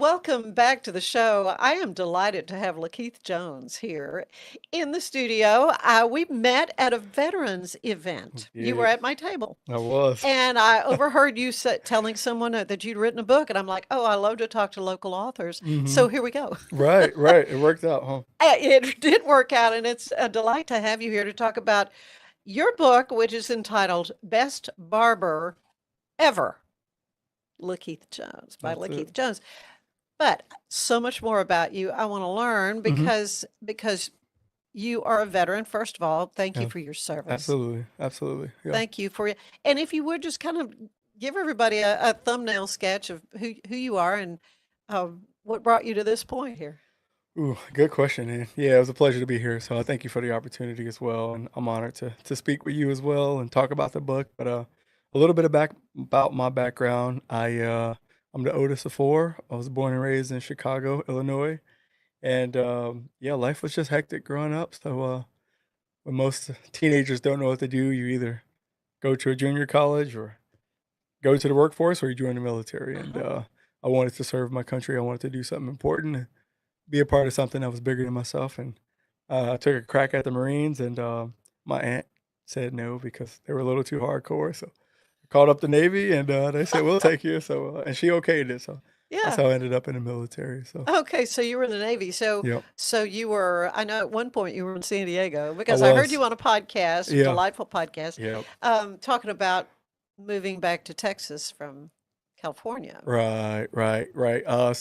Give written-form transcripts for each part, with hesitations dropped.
Welcome back to the show. I am delighted to have Lakeith Jones here in the studio. We met at a veterans event. You Yeah, were at my table, I was. and I overheard you telling someone that you'd written a book, and I'm like, oh, I love to talk to local authors. Hmm. So here we go. Right, right. It worked out, huh? It did work out, and it's a delight to have you here to talk about your book, which is entitled Best Barber Ever. Lakeith Jones by That's it. Lakeith Jones. But so much more about you I want to learn Hmm. because you are a veteran. First of all, thank you Yeah, for your service. absolutely, absolutely. Yeah. Thank you for you. And if you would just kind of give everybody a thumbnail sketch of who you are and what brought you to this point here. Ooh, good question, man. Yeah, it was a pleasure to be here. So I thank you for the opportunity as well, and I'm honored to speak with you as well and talk about the book. But a little bit about my background. I'm the oldest of four. I was born and raised in Chicago, Illinois, and yeah, life was just hectic growing up. So when most teenagers don't know what to do, you either go to a junior college or go to the workforce or you join the military. And Uh-huh. I wanted to serve my country. I wanted to do something important and be a part of something that was bigger than myself. And I took a crack at the Marines, and my aunt said no because they were a little too hardcore. So I called up the Navy, and they said, we'll take you. So, and she okayed it. So that's Yeah. how I ended up in the military. So, Okay, so you were in the Navy. So yep, so you were, I know at one point you were in San Diego I because I heard was. you on a podcast, a Yeah, delightful podcast, yep. talking about moving back to Texas from California. Right, right, right. Or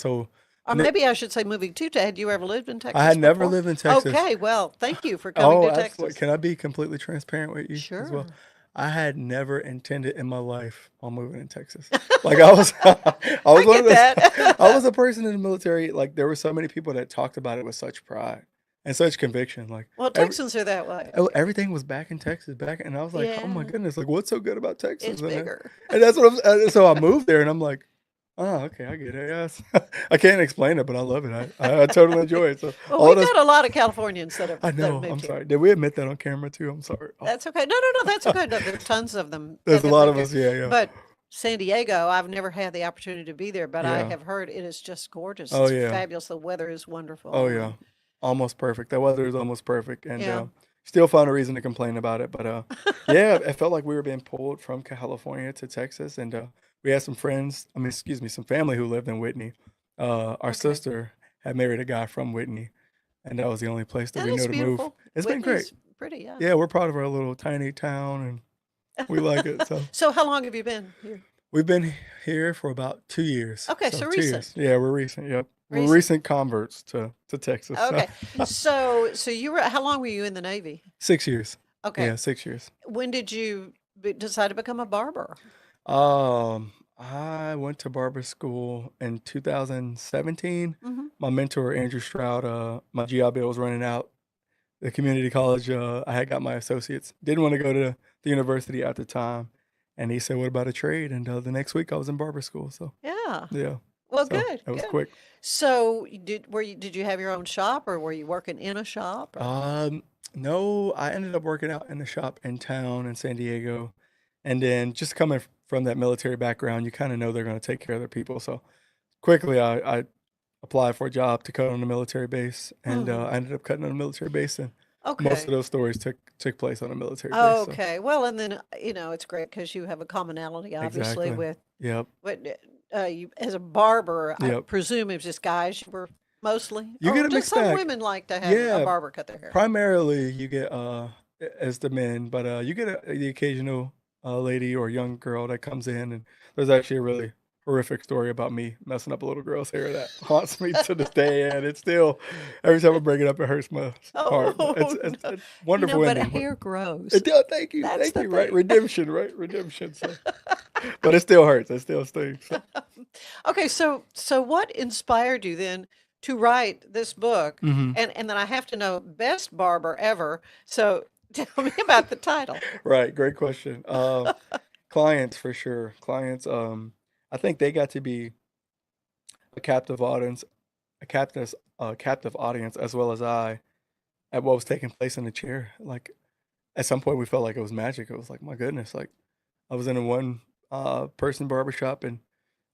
n- maybe I should say moving to Had you ever lived in I Texas had never before? lived in Texas. Okay, well, thank you for coming Oh, to absolutely. Texas. Can I be completely transparent with you as well? Sure. I had never intended in my life on moving in Texas. Like I was, I was I one of get those. I that. was a person in the military. Like there were so many people that talked about it with such pride and such conviction. Like Well, every, Texans are that way. everything was back in Texas, and I was like, oh my Yeah, goodness, like what's so good about Texas? it's bigger. And that's what I'm. So I moved there, and I'm like, oh, okay, I get it. Yes, I can't explain it, but I love it. I totally enjoy it. So Well, all we've those. got a lot of Californians I that have know. I'm moved here. sorry. Did we admit that on camera too? I'm sorry. Oh. That's okay. No, no, no, that's okay. No, there's tons of them There's that a have lot moved of here. us. Yeah, yeah, But San Diego, I've never had the opportunity to be there, but I yeah. have heard it is just gorgeous. Oh It's yeah. fabulous. The weather is Oh wonderful yeah. and Almost perfect. That weather is almost perfect, and yeah. still found a reason to complain about it. But yeah, it felt like we were being pulled from California to Texas, and we had some friends. I mean, excuse me, some family who lived in Whitney. Our Okay. sister had married a guy from Whitney, and that was the only place that That we is know to move. beautiful. It's been great. Whitney's pretty, yeah. Yeah, we're proud of our little tiny town, and we like it. So So how long have you been here? we've been here for about 2 years. Okay, So so 2 years. recent. Yeah, we're recent. Yep. We're Recent. recent converts to Texas. So Okay. So you were how long were you in the Navy? 6 years. Okay. Yeah, 6 years. When did you decide to become a barber? I went to barber school in 2017. Mhm. My mentor, Andrew Stroud, my GI Bill was running out. The community college, I had got my associates. Didn't want to go to the university at the time. And he said, what about a trade? And the next week I was in barber school. So Yeah. yeah. Well, So good, it was good. quick. So, did you have your own shop or were you working in a shop or No, I ended up working out in the shop in town in San Diego. And then just coming from that military background, you kind of know they're going to take care of their people. So quickly, I applied for a job to cut on the military base, and Mhm. I ended up cutting on the military base. And most of Okay. those stories took place on a military base. So Okay. Well, and then, it's great because you have a commonality, obviously, exactly. with Yep. what you as a barber, I Yep. presume it was just guys you were mostly, You get or a just mixed some bag. women like to have a Yeah. barber cut their hair. Primarily, you get as the men, but you get the occasional lady or young girl that comes in, and there's actually a really horrific story about me messing up a little girl's hair that haunts me to this day, and it's still every time I bring it up, it hurts my heart. But Oh, it's no. a wonderful But ending. hair grows. It does. Thank you, That's thank the you. Right, thing. redemption, right, redemption. So, but it still hurts. It still stings. So. Okay, so what inspired you then to write this book? Hmm. And then I have to know best barber ever. So tell me about the title. Right, great question. Clients for sure. Clients. I think they got to be a captive audience, a captive audience as well as I at what was taking place in the chair. Like at some point we felt like it was magic. It was like my goodness, like I was in a one person barbershop and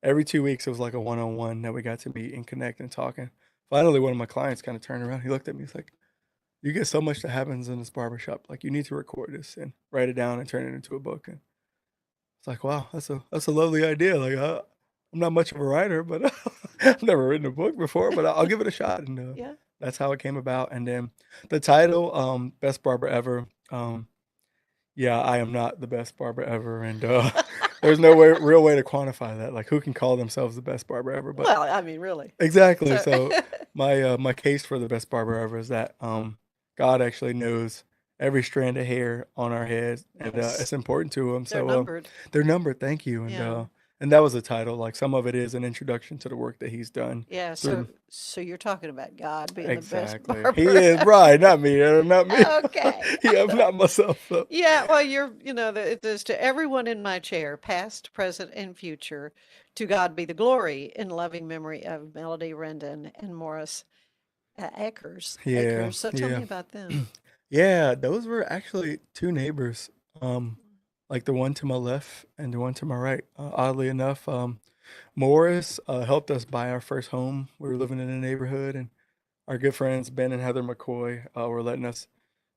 every 2 weeks it was like a one-on-one that we got to meet and connect and talk. And finally, one of my clients kind of turned around. He looked at me. He's like, "You get so much that happens in this barbershop. Like, you need to record this and write it down and turn it into a book." And it's like, wow, that's a lovely idea. Like, I'm not much of a writer, but I've never written a book before, but I'll give it a shot. And Yeah. that's how it came about. And then the title, Best Barber Ever. Yeah, I am not the best barber ever, and there's no real way to quantify that. Like, who can call themselves the best barber ever? But Well, I mean, really. exactly. So, So my case for the best barber ever is that God actually knows every strand of hair on our heads, and yes, it's important to Him. they're So numbered. they're numbered. Thank you. Yeah. And that was the title. Like, some of it is an introduction to the work that He's done Yeah. So, through. so you're talking about God being the best Exactly. He barber is ever. right, not me, not me. Okay. Yeah, not myself. So. Yeah, well, it says to everyone in my chair, past, present, and future, to God be the glory in loving memory of Melody Rendon and Morris Akers. Yeah, So tell me yeah. about them. Yeah, those were actually two neighbors. Like the one to my left and the one to my right. Oddly enough, Morris helped us buy our first home. We were living in a neighborhood, and our good friends Ben and Heather McCoy were letting us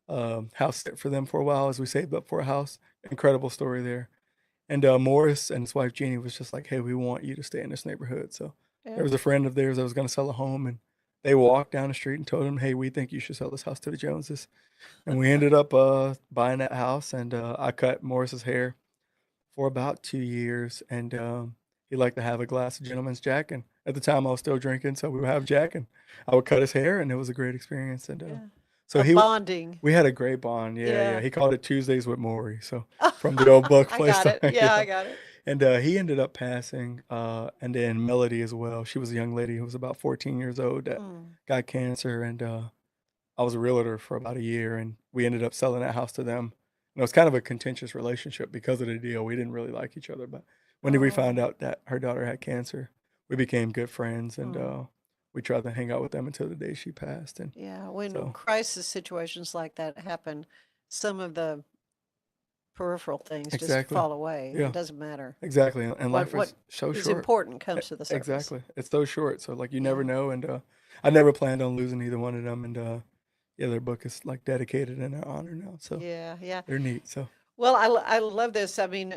house sit for them for a while as we saved up for a house. Incredible story there. And Morris and his wife Jeannie was just like, "Hey, we want you to stay in this neighborhood." So there Yeah. was a friend of theirs that was going to sell a home, and they walked down the street and told him, "Hey, we think you should sell this house to the Joneses." And we ended up buying that house, and I cut Morris's hair for about 2 years, and he liked to have a glass of Gentleman's Jack, and at the time I was still drinking, so we would have Jack, and I would cut his hair, and it was a great experience. And Yeah. so A bonding. we had a great bond. Yeah. Yeah. He called it Tuesdays with Maury, so from the old book I place. got it. Yeah, I Yeah. got it. And he ended up passing, and then Melody as well. She was a young lady who was about 14 years old that Mm. got cancer, and I was a realtor for about a year, and we ended up selling that house to them. And it was kind of a contentious relationship because of the deal. We didn't really like each other, but when we found Oh. out that her daughter had cancer, we became good friends, and Mm. we tried to hang out with them until the day she passed. And Yeah. When so, crisis situations like that happen, some of the peripheral things just exactly, fall away. It yeah, doesn't matter. exactly. And life What is so is short. important comes to the surface. Exactly, it's so short. So like you never Yeah. know, and I never planned on losing either one of them. And yeah, their book is like dedicated in their honor now. So Yeah. Yeah. they're neat. So Well, I love this. I mean,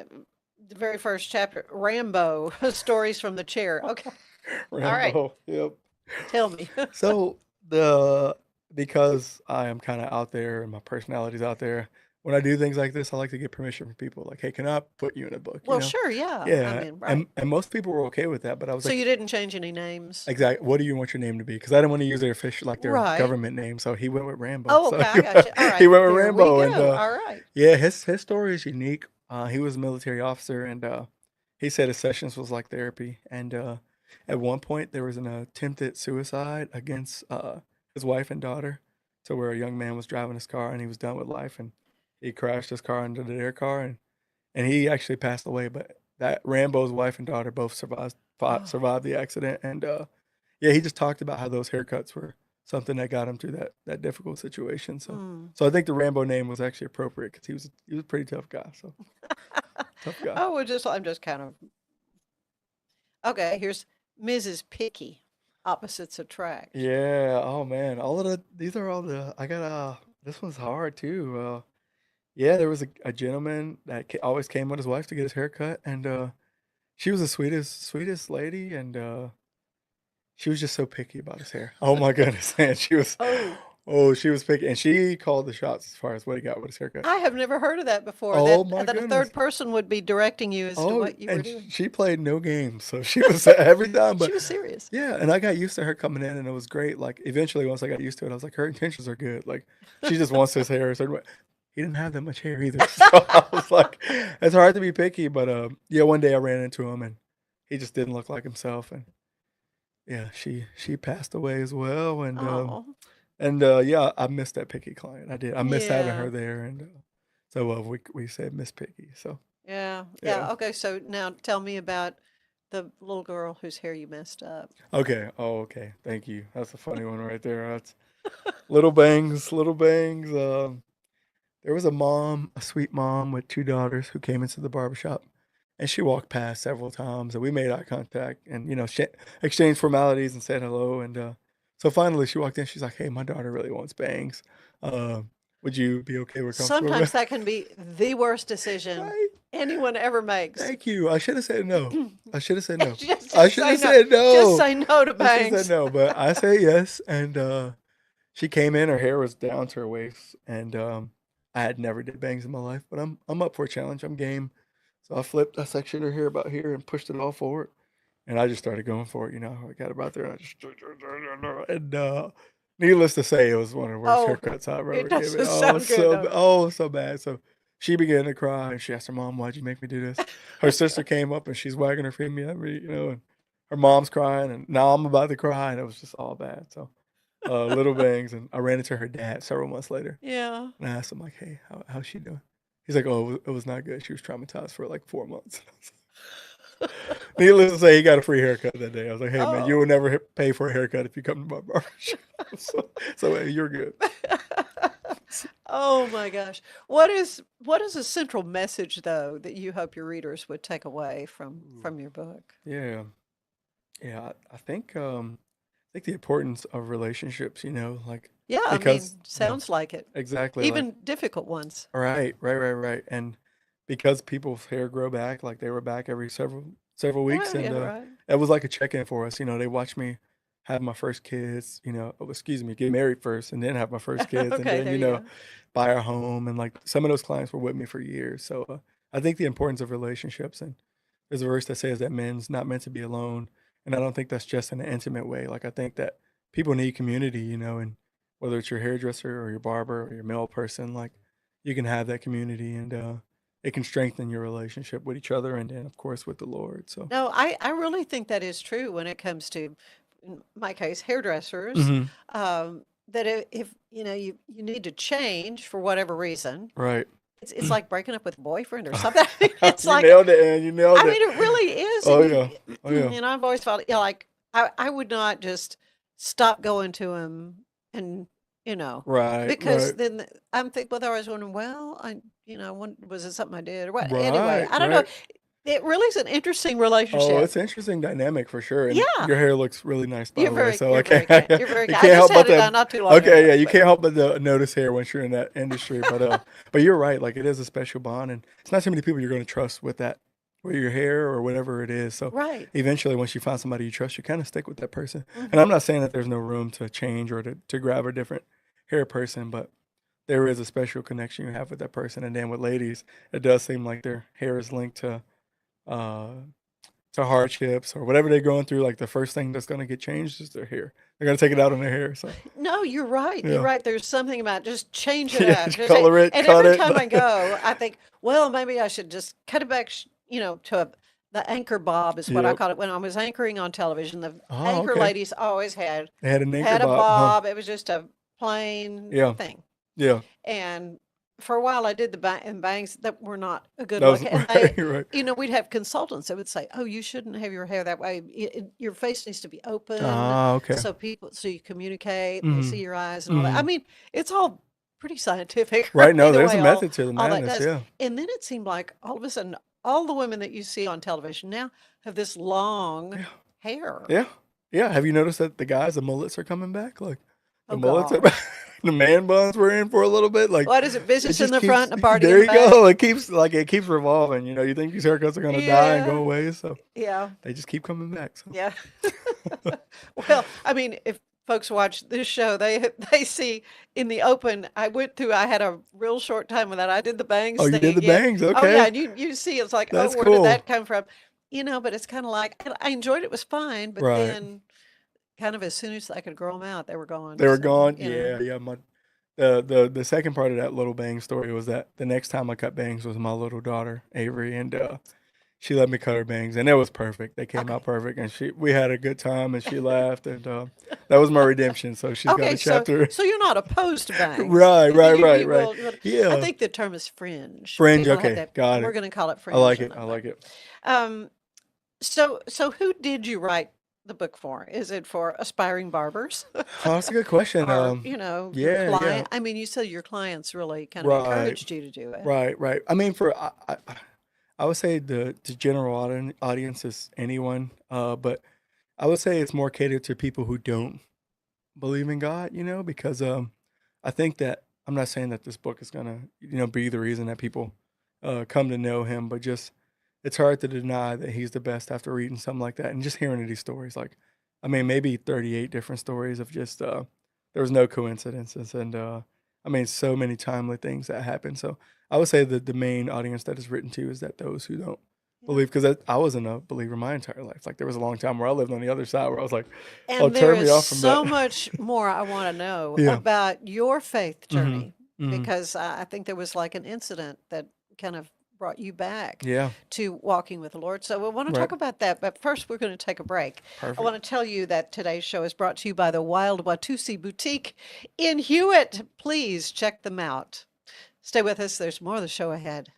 the very first chapter, Rambo, stories from the chair. Okay. All right. Rambo, yep. Tell me. So because I am kind of out there and my personality's out there, when I do things like this, I like to get permission from people. Like, hey, can I put you in a book? Well, sure. Yeah. I Yeah. mean, right. And most people were okay with that, but I was So like, you didn't change any names? exactly, what do you want your name to be? Because I didn't want to use their official, like their Right. government name. So he went with Rambo. Oh, So okay. I got you. All he right. went with There we Rambo, and go. All right. yeah, his story is unique. He was a military officer, and he said his sessions was like therapy. And at one point, there was an attempted suicide against his wife and daughter, to where a young man was driving his car and he was done with life, and he crashed his car into their car, and he actually passed away. But that Rambo's wife and daughter both Oh. survived the accident, and yeah, he just talked about how those haircuts were something that got him through that difficult situation. So Mm. so I think the Rambo name was actually appropriate because he was a pretty tough guy. So tough guy. Oh, I'm just kind of okay. Here's Mrs. Picky. Opposites attract. Yeah. Oh man. These are all the I got this one's hard too. Yeah, there was a gentleman that always came with his wife to get his hair cut, and she was the sweetest lady, and she was just so picky about his hair. Oh my goodness, man. Oh, She was picky, and she called the shots as far as what he got with his haircut. I have never heard of that before. Oh my That a goodness. third person would be directing you as to Oh, what you were and doing. she played no games, so she was every time. She But was serious. yeah, and I got used to her coming in, and it was great. Like eventually, once I got used to it, I was like, her intentions are good. Like she just wants his hair a certain way. He didn't have that much hair either, so I was like, it's hard to be picky. But yeah, one day I ran into him, and he just didn't look like himself, and yeah, she passed away as well, Oh, and yeah, I missed that picky client. I did. I missed having yeah. her there, and so we said Miss Picky. So Yeah. yeah. Yeah. Okay. So now tell me about the little girl whose hair you messed up. Okay. Oh, okay. Thank you. That's a funny one right there. That's little bangs, little bangs. There was a mom, a sweet mom with two daughters who came into the barbershop, And she walked past several times, and we made eye contact and, exchanged formalities and said hello, and, so finally she walked in, she's like, "Hey, my daughter really wants bangs. Would you be okay or comfortable Sometimes with" that can be the worst decision Right? anyone ever makes. Thank you. I should have said no. I should have said no. I Just should say have no. said Just no. say no to I should have said bangs. no, but I said yes, and, she came in, her hair was down to her waist, and, I had never did bangs in my life, but I'm up for a challenge, I'm game. So I sectioned her hair about here and pushed it all forward, and I just started going for it, I got about there, and I just and, needless to say, it was one of the worst Oh, haircuts I've it ever given. doesn't sound good, though. So bad. So she began to cry, and she asked her mom, "Why'd you make me do this?" Her sister came up, and she's wagging her finger at me, and her mom's crying, and now I'm about to cry, and it was just all bad. So, little bangs, and I ran into her dad several months later, Yeah. and I asked him like, "Hey, how's she doing?" He's like, "Oh, it was not good. She was traumatized for like 4 months." Needless to say, he got a free haircut that day. I was like, "Hey, man, you Oh. will never pay for a haircut if you come to my barbershop." So hey, you're good. Oh my gosh. What is a central message though that you hope your readers would take away Ooh, from your book? yeah, yeah. I think the importance of relationships. Like Yeah, I because mean, sounds like it. exactly like Even difficult ones. right, and because people's hair grow back, like they were back every several weeks, Oh, and yeah, right. it was like a check in for us. They watched me have my first kids. Excuse me, get married first, and then have my first kids, and Okay, then there you go. buy our home, and like some of those clients were with me for years. So I think the importance of relationships, and there's a verse that says that men's not meant to be alone, and I don't think that's just in an intimate way. Like I think that people need community, and whether it's your hairdresser or your barber or your mail person, like you can have that community, and it can strengthen your relationship with each other, and then of course with the Lord. So, No, I really think that is true when it comes to, in my case, hairdressers. hmm That if you need to change for whatever reason, right. it's like breaking up with a boyfriend or something. It's You like, nailed it, and you nailed I it. mean, it really is. Oh And yeah, oh yeah. I've always felt, like I would not just stop going to him and, Right, because right, then I'm thinking, well, they're always wondering, well, was it something I did or what? Anyway, right, I don't know. right. It really is an interesting Oh, relationship. it's an interesting dynamic for sure, and Yeah. your hair looks really nice, by the way. So You're okay, very kind. You're very you kind. I can't just help but had it to. done not too long Okay, ago, yeah, you but can't help but to notice hair once you're in that industry. But you're right. Like it is a special bond, and it's not too many people you're going to trust with that, with your hair or whatever it is. So right. eventually, once you find somebody you trust, you kind of stick with that person. And I'm Mhm. not saying that there's no room to change or to grab a different hair person, but there is a special connection you have with that person. And then with ladies, it does seem like their hair is linked uh to hardships or whatever they're going through. Like the first thing that's gonna get changed is their hair. They're gonna take it out on their hair. So No, you're right. You're yeah, right. There's something about just change it yeah, up. just Just say, color it, and cut every it. time I go, I think, well, maybe I should just cut it back, to the anchor bob is what I Yep. called it when I was anchoring on television. The Oh, anchor okay. ladies always They had an anchor had a bob, huh? bob. It was just a plain Yeah, thing. yeah. And for a while, I did the and bangs that were not a good That look. was And right, right. we'd have consultants that would say, "Oh, you shouldn't have your hair that way. Your face needs to be open Ah, okay. so you communicate and they see Mhm, your eyes and all that." I mhm. mean, it's all pretty scientific, Right, really, no, the there's a way method to the all that madness, does. yeah. And then it seemed like all of a sudden, all the women that you see on television now have this long Yeah, hair. yeah, yeah. Have you noticed that the mullets are coming back? Like, the Oh mullets are back. gosh. The man buns were in for a little bit, like, What is it? it Business in just the front keeps and a party in there the you back? go, it keeps revolving, you think these haircuts are gonna die and go Yeah. away, so Yeah. they just keep coming back, so Yeah. Well, I mean, if folks watch this show, they see in the open, I had a real short time with that. I did the Oh, bangs you thing did the again. bangs, Oh yeah, okay. and you see it's like, oh, That's where did cool. that come from? But it's kind of like I enjoyed it, was fine, but Right. then kind of as soon as I could grow them out, they were gone. They were So, gone? Yeah, yeah, the second part of that little bang story was that the next time I cut bangs was my little daughter, Avery, and, she let me cut her bangs, and it was perfect. They came out okay. perfect, and we had a good time, and she laughed, and, that was my redemption, so she's got Okay, a chapter. so you're not opposed to bangs. Right, right, right, You right. will. I Yeah. think the term is fringe. Fringe, People have okay, that. got We're it. going to call it I like fringe in it, my I book. like it. Um, so who did you write the book for? Is it for aspiring barbers Oh, that's a good question, or, your yeah, yeah. client? I mean, you said your clients really kind of Right, encouraged you to do it. right, right. I mean, I would say the general audience is anyone, but I would say it's more catered to people who don't believe in God, because I think that I'm not saying that this book is gonna, be the reason that people come to know him, but just it's hard to deny that he's the best after reading something like that and just hearing these stories. Like, I mean, maybe 38 different stories of just there was no coincidences, and I mean, so many timely things that happen. So I would say that the main audience that is written to is that those who don't Yeah. believe, because I wasn't a believer my entire life. Like there was a long time where I lived on the other side where I was like, "Oh, And there turn me is off from that." so much more I want to know Yeah. about your faith Mhm. journey Mhm. because I think there was like an incident that kind of brought you back Yeah. to walking with the Lord. So we want to Right. talk about that. But first, we're going to take a break. I Perfect. want to tell you that today's show is brought to you by the Wild Watusi Boutique in Hewitt. Please check them out. Stay with us. There's more of the show ahead.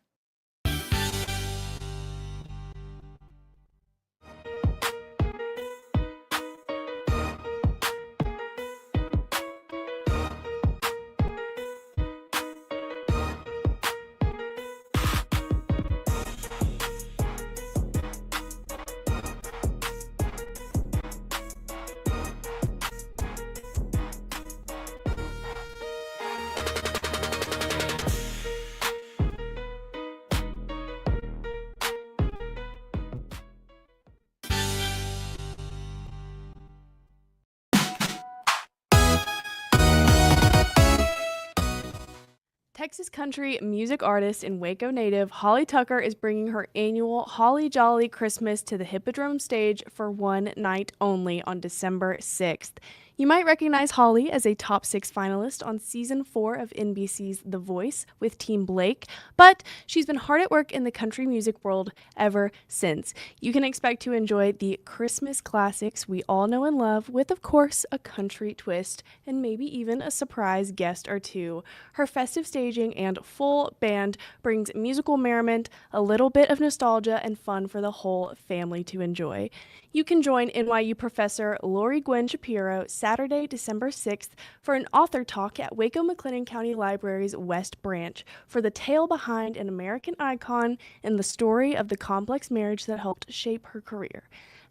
Texas country music artist and Waco native Holly Tucker is bringing her annual Holly Jolly Christmas to the Hippodrome stage for one night only on December 6th. You might recognize Holly as a top 6 finalist on season 4 of NBC's The Voice with Team Blake, but she's been hard at work in the country music world ever since. You can expect to enjoy the Christmas classics we all know and love with, of course, a country twist and maybe even a surprise guest or two. Her festive staging and full band brings musical merriment, a little bit of nostalgia, and fun for the whole family to enjoy. You can join NYU professor Lori Gwen Shapiro Saturday, December 6th for an author talk at Waco McLennan County Library's West Branch for the tale behind an American icon and the story of the complex marriage that helped shape her career.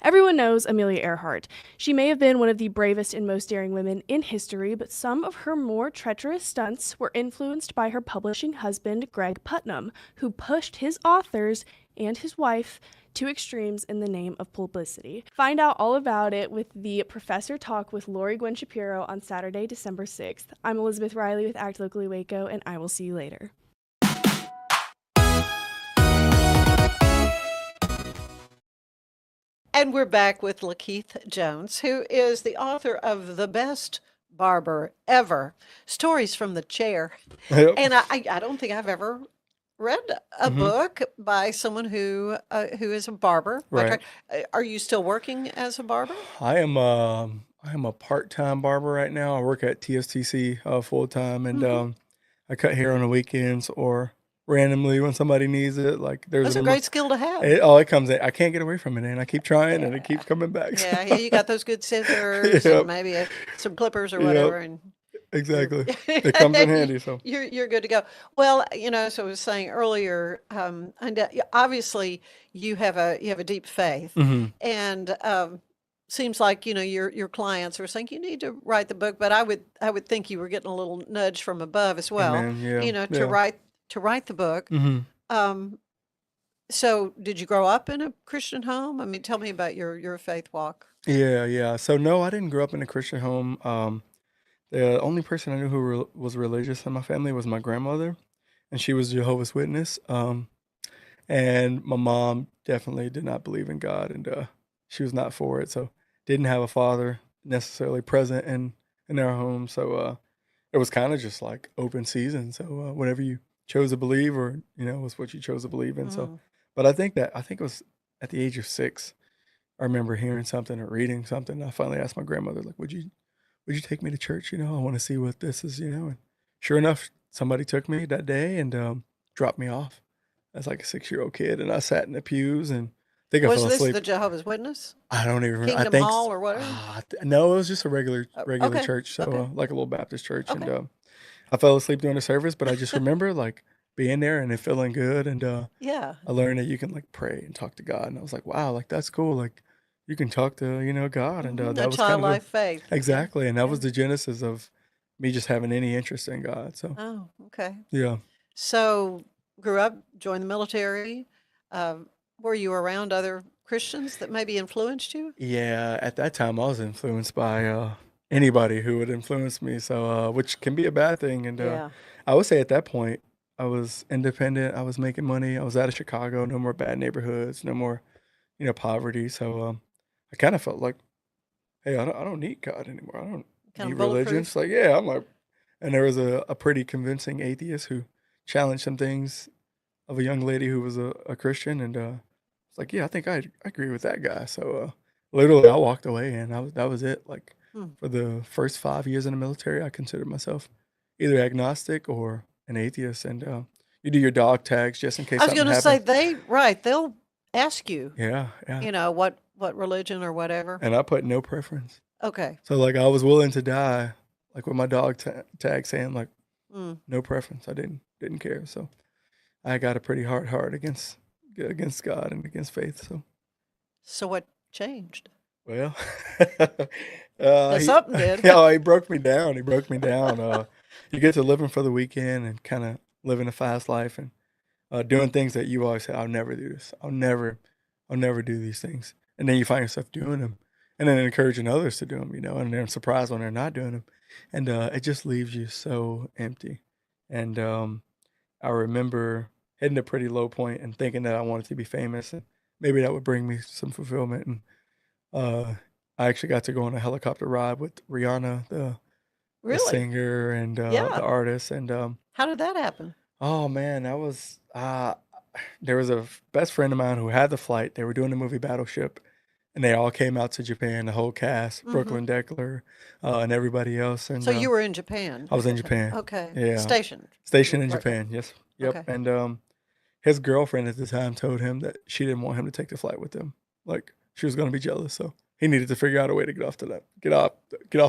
Everyone knows Amelia Earhart. She may have been one of the bravest and most daring women in history, but some of her more treacherous stunts were influenced by her publishing husband, Greg Putnam, who pushed his authors and his wife to extremes in the name of publicity. Find out all about it with the Professor Talk with Lori Gwen Shapiro on Saturday, December 6th. I'm Elizabeth Riley with Act Locally Waco, and I will see you later. And we're back with Lakeith Jones, who is the author of the best Barber ever, Stories from the Chair. Yep. And I don't think I've ever read a Mhm. book by someone who is a barber by Right. trade. Are you still working as a barber? I am a part-time barber right now. I work at TSTC full time, and Mhm. I cut hair on the weekends or randomly when somebody needs it. Like That's a great skill to have. it comes in. I can't get away from it, and I keep trying, and it Yeah. keeps coming back. Yeah, yeah, you got those good scissors and Yep. maybe some clippers or Yep. whatever, and you're Exactly. It comes in handy. So. you're good to go. Well, so I was saying earlier, and obviously you have a deep faith, Mhm. and seems like your clients are saying you need to write the book, but I would think you were getting a little nudge from above as well, Amen. Yeah. to Yeah. write the book. Mhm. Um, so did you grow up in a Christian home? I mean, tell me about your faith walk. Yeah. Yeah. So no, I didn't grow up in a Christian home. The only person I knew who was religious in my family was my grandmother, and she was Jehovah's Witness. And my mom definitely did not believe in God, and she was not for it. So didn't have a father necessarily present in our home. So it was kind of just like open season. So whatever you chose to believe, or was what you chose to believe in. So, Mm. but I think it was at the age of 6. I remember hearing something or reading something. I finally asked my grandmother, like, would you take me to church? I want to see what this is. And sure enough, somebody took me that day and dropped me off as like a 6-year-old kid, and I sat in the pews and I think I Was fell this asleep. the Jehovah's Witness? I don't even. I Kingdom think Hall or whatever? no, it was just a regular Okay. church, so Okay. like a little Baptist church, and Okay. I fell asleep during the service, but I just remember like being there and it feeling good. And Yeah. I learned that you can like pray and talk to God. And I was like, wow, like that's cool. Like you can talk to, God. And A that was kind of childlike faith. Yeah. exactly. And that Yeah. was the genesis of me just having any interest in God. So, Oh, okay. yeah. So, grew up, joined the military. Were you around other Christians that maybe influenced you? Yeah. At that time, I was influenced by anybody who would influence me. So, which can be a bad thing. And Yeah. I would say at that point, I was independent. I was making money. I was out of Chicago. No more bad neighborhoods. No more, poverty. So, I kind of felt like, hey, I don't need God anymore. I don't Kind need of religion. bulletproof. It's like, yeah, I'm like, and there was a pretty convincing atheist who challenged some things of a young lady who was a Christian, and it's like, yeah, I think I agree with that guy. So literally, I walked away, and that was it. Like Hmm. for the first 5 years in the military, I considered myself either agnostic or an atheist, and you do your dog tags just in case I was something going to say happens. they'll ask you, Yeah, yeah, what religion or whatever. and I put no preference. Okay. So like I was willing to die, like with my dog tag saying like Mm. no preference. I didn't care. So I got a pretty hard heart against God and against faith. So So what changed? well, he Something did. yeah, he broke me down. He broke me down. You get to living for the weekend and kind of living a fast life and doing things that you always say, I'll never do this. I'll never do these things. And then you find yourself doing them and then encouraging others to do them, and then surprised when they're not doing them. And it just leaves you so empty. And I remember hitting a pretty low point and thinking that I wanted to be famous and maybe that would bring me some fulfillment. And I actually got to go on a helicopter ride with Rihanna, the Really? singer and the Yeah. artist. And How did that happen? oh man, that was there was a best friend of mine who had the flight. They were doing the movie Battleship, and they all came out to Japan. The whole cast, Mm-hmm. Brooklyn Deckler, and everybody else. And So you were in Japan I was at in the time. Japan. Okay. Yeah, Stationed. stationed in Right. Japan. Yes, yep. Okay. And his girlfriend at the time told him that she didn't want him to take the flight with them. Like she was going to be jealous, so he needed to figure out a way to get off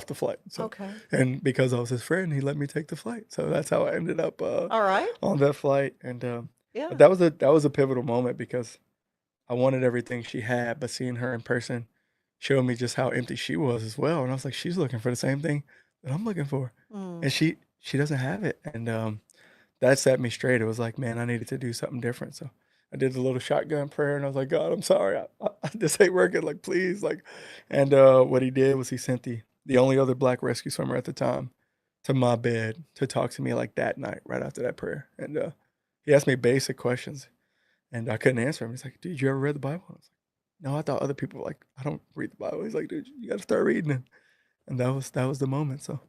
the flight. So, Okay. and because I was his friend, he let me take the flight. So that's how I ended up All right. on that flight. And Yeah. but that was a pivotal moment because I wanted everything she had, but seeing her in person showed me just how empty she was as well. And I was like, she's looking for the same thing that I'm looking for, Mm. and she doesn't have it. And that set me straight. It was like, man, I needed to do something different. So I did the little shotgun prayer, and I was like, God, I'm sorry, this ain't working. Like, please, like. And what he did was he sent the only other black rescue swimmer at the time to my bed to talk to me like that night, right after that prayer. And he asked me basic questions, and I couldn't answer him. He's like, "Dude, you ever read the Bible?" I was like, "No, I thought other people were like, I don't read the Bible." He's like, "Dude, you got to start reading it." And that was the moment. So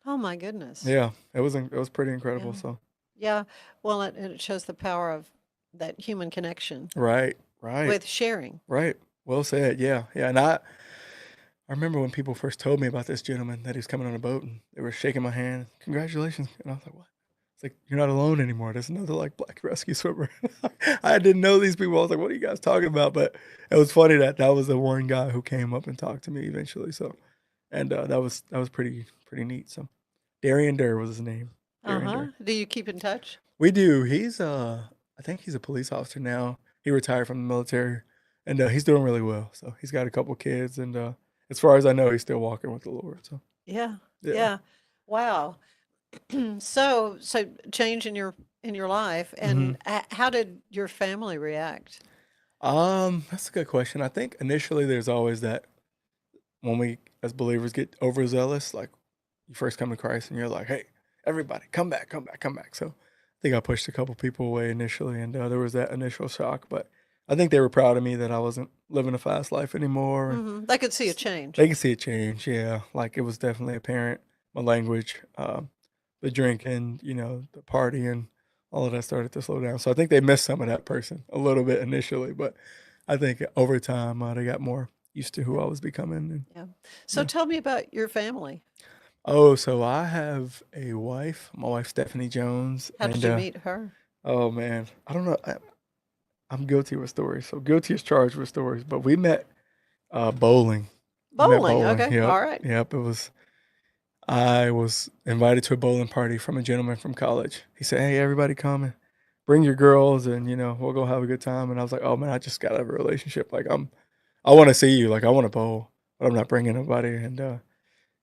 Oh my goodness. yeah, it was pretty incredible. Yeah. So Yeah. Well, it shows the power of that human connection right, right, with sharing. right. Well said. Yeah, yeah. And I remember when people first told me about this gentleman that he was coming on a boat, and they were shaking my hand, congratulations. And I was like, what? It's like, you're not alone anymore. There's another like black rescue swimmer. I didn't know these people. I was like, what are you guys talking about? But it was funny that was the one guy who came up and talked to me eventually. So, and that was pretty neat. So, Darian Durr was his name. Darian Uh-huh. Durr. Do you keep in touch? We do. He's I think he's a police officer now. He retired from the military, and he's doing really well. So he's got a couple kids, and as far as I know, he's still walking with the Lord. So Yeah. yeah. Yeah. Wow. So change in your life, hmm and how did your family react? That's a good question. I think initially there's always that when we as believers get overzealous, like you first come to Christ and you're like, hey, everybody, come back, come back, come back. So I think I pushed a couple people away initially, and there was that initial shock. But I think they were proud of me that I wasn't living a fast life anymore. And Hmm. They could see a change. they can see a change, yeah. Like it was definitely apparent. My language, the drinking, the partying, all of that started to slow down. So I think they missed some of that person a little bit initially, but I think over time they got more used to who I was becoming. And Yeah. So yeah. tell me about your family. Oh, so I have a wife, my wife Stephanie Jones, How did and you meet her? oh man, I don't know. I'm guilty with stories. So guilty is charged with stories. But we met bowling. We met Bowling. bowling. Okay. Yep, All right. yep. I was invited to a bowling party from a gentleman from college. He said, "Hey, everybody come bring your girls and, we'll go have a good time. And I was like, oh man, I just got to have a relationship. Like I want to see you. Like I want to bowl, but I'm not bringing nobody. And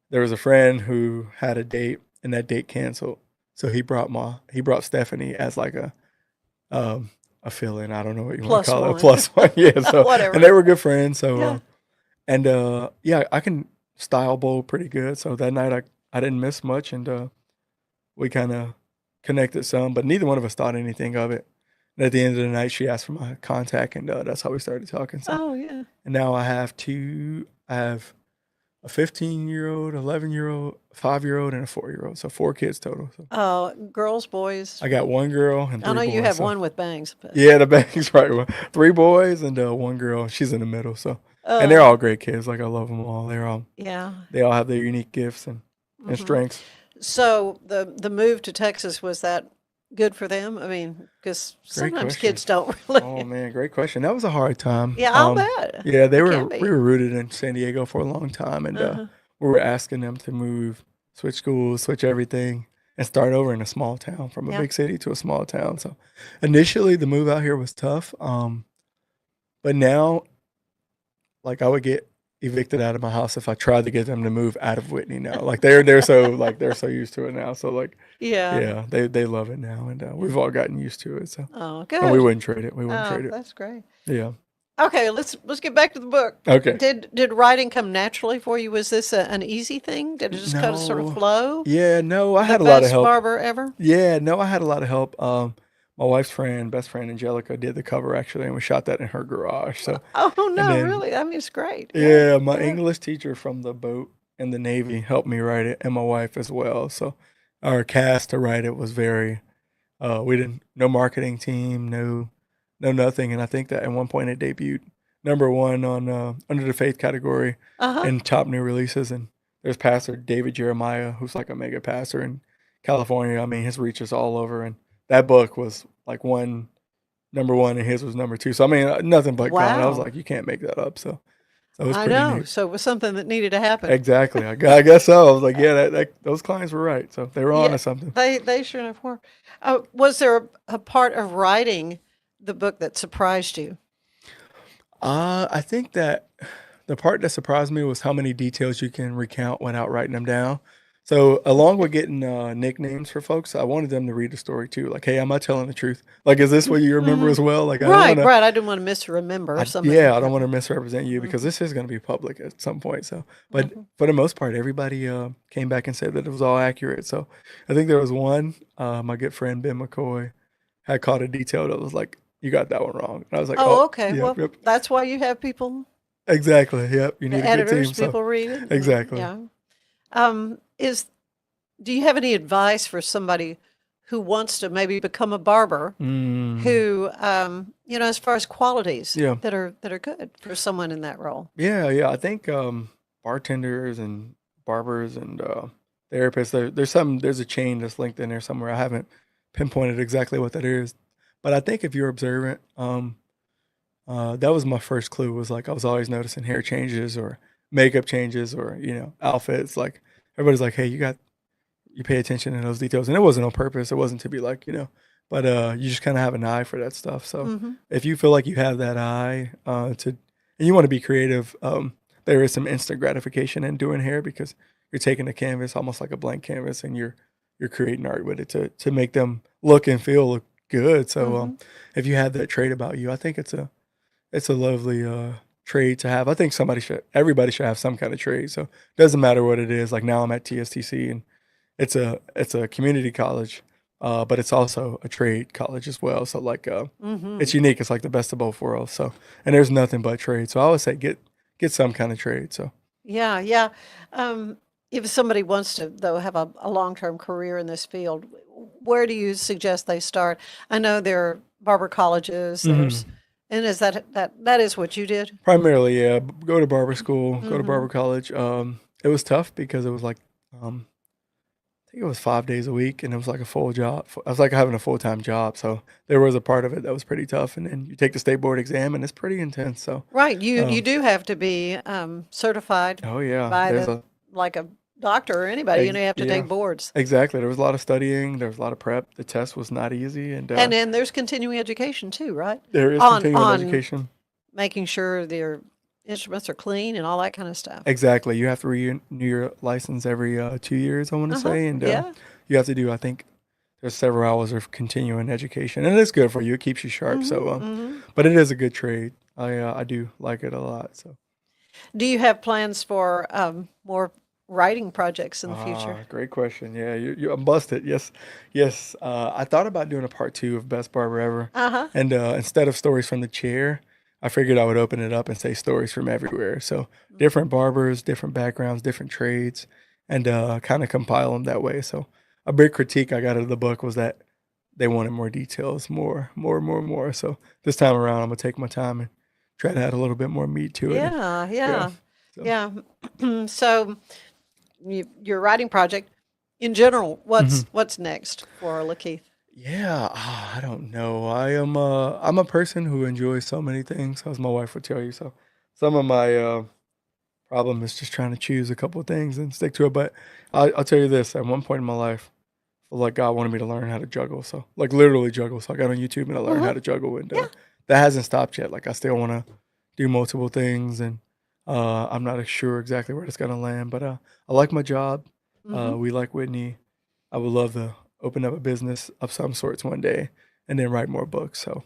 there was a friend who had a date and that date canceled. So he brought Stephanie as like a fill-in. I don't know what you want to Plus call it. A one. plus one. Yeah. So, Whatever. and they were good friends. So, Yeah. yeah, I can style bowl pretty good. So that night I didn't miss much and we kind of connected some, but neither one of us thought anything of it. And at the end of the night, she asked for my contact and that's how we started talking. So, Oh, yeah. and now I have a 15-year-old, 11-year-old, 5-year-old, and a 4-year-old. So 4 kids total. So Oh, girls, boys. I got 1 girl and 3 I know boys. you have so. one with bangs, but Yeah, the bank's right. 3 boys and 1 girl. She's in the middle. So, and they're all great kids. Like I love them all. yeah. They all have their unique gifts and Mhm. strengths. So the move to Texas, was that good for them? I mean, because Great sometimes question. kids don't really. Oh man, great question. That was a hard time. Yeah, I'll bet. Yeah, It can be. we were rooted in San Diego for a long time, and Uh-huh. we were asking them to move, switch schools, switch everything, and start over in a small town from a Yeah. big city to a small town. So initially, the move out here was tough. But now, like I would get evicted out of my house if I tried to get them to move out of Whitney now. Like they're so used to it now. So like Yeah. yeah, they love it now, and we've all gotten used to it. So Oh, and we good. wouldn't trade it. We wouldn't Oh, trade it. that's great. Yeah. Okay, let's get back to the book. Okay. Did writing come naturally for you? Was this an easy thing? Did it just kind of sort of No. flow? Yeah, no, I The had a lot of best help. barber ever? Yeah, no, I had a lot of help. My wife's best friend Angelica did the cover actually, and we shot that in her garage. So Oh no, then- really? I mean, it's great. yeah, my good. English teacher from the boat in the Navy helped me write it, and my wife as well. So our cast to write it was very we didn't no marketing team, no nothing. And I think that at one point it debuted #1 on under the faith category Uh-huh. in top new releases. And there's Pastor David Jeremiah, who's like a mega pastor in California. I mean, his reach is all over, and that book was like #1, and his was #2. So I mean, nothing but God. I was Wow. like, you can't make that up. So it was I pretty know. neat. So it was something that needed to happen. Exactly. I guess so. I was like, yeah, those clients were right. So they were Yeah. onto something. They sure enough were. Was there a part of writing the book that surprised you? I think that the part that surprised me was how many details you can recount without writing them down. So along with getting nicknames for folks, I wanted them to read the story too. Like, hey, am I telling the truth? Like, is this what you remember as well? Like, I don't Right, want right. I didn't want to misremember something. yeah, I don't want to misrepresent you because Mhm. this is going to be public at some point. So, but Mhm. for the most part, everybody came back and said that it was all accurate. So I think there was one, my good friend Ben McCoy had caught a detail that was like, you got that one wrong. And I was like, Oh, oh, okay. yep, Well, yep. that's why you have people, Exactly. Yep. You the need a good editors, team. So people read it. exactly. Yeah. Do you have any advice for somebody who wants to maybe become a barber Mm, who, as far as qualities yeah. that are good for someone in that role? Yeah. I think bartenders and barbers and therapists, there's a chain that's linked in there somewhere. I haven't pinpointed exactly what that is, but I think if you're observant, that was my first clue. Was like I was always noticing hair changes or makeup changes or outfits. Like everybody's like, hey, you pay attention to those details, and it wasn't on purpose. It wasn't to be like but you just kind of have an eye for that stuff. So Hmm. if you feel like you have that eye and you want to be creative, there is some instant gratification in doing hair because you're taking a canvas almost like a blank canvas and you're creating art with it to make them look and feel good. So Mhm. if you have that trait about you, I think it's a lovely trade to have. I think everybody should have some kind of trade. So it doesn't matter what it is. Like now I'm at TSTC and it's a community college, but it's also a trade college as well. So like Hmm. it's unique. It's like the best of both worlds. So and there's nothing but trade. So I would say get some kind of trade. So Yeah, yeah. If somebody wants to, though, have a long-term career in this field, where do you suggest they start? I know there are barber colleges. And is that is what you did? primarily, yeah, go to barber school, go to Mhm. barber college. It was tough because it was like I think it was 5 days a week, and it was like a full job. I was like having a full-time job, so there was a part of it that was pretty tough. And then you take the state board exam, and it's pretty intense. So, Right. You um, do have to be certified oh yeah, by there's like a doctor or anybody, you have to Yeah, take boards. exactly. There was a lot of studying. There was a lot of prep. The test was not easy, and And then there's continuing education too, right? there is continuing On education. making sure their instruments are clean and all that kind of stuff. Exactly. You have to renew your license every 2 years, I want to say, and Yeah. you have to do. I think there's several hours of continuing education, and it's good for you. It keeps you sharp. But it is a good trade. I do like it a lot. So. Do you have plans for more writing projects in the future? Great question. Yeah, I'm busted. Yes, yes. I thought about doing a part 2 of Best Barber Ever, Uh-huh. and instead of stories from the chair, I figured I would open it up and say stories from everywhere. So different barbers, different backgrounds, different trades, and kind of compile them that way. So a big critique I got out of the book was that they wanted more details, more. So this time around, I'm gonna take my time and try to add a little bit more meat to it. Yeah. So. Yeah. So your writing project in general, what's next for Lakeith? Yeah, I don't know. I'm a person who enjoys so many things, as my wife would tell you. So some of my problem is just trying to choose a couple of things and stick to it. But I'll tell you this: at one point in my life, I felt like God wanted me to learn how to juggle. So like literally juggle. So I got on YouTube and I learned how to juggle, and Yeah. that hasn't stopped yet. Like I still want to do multiple things, and I'm not sure exactly where it's gonna land. But I like my job. We like Whitney. I would love to open up a business of some sorts one day and then write more books. So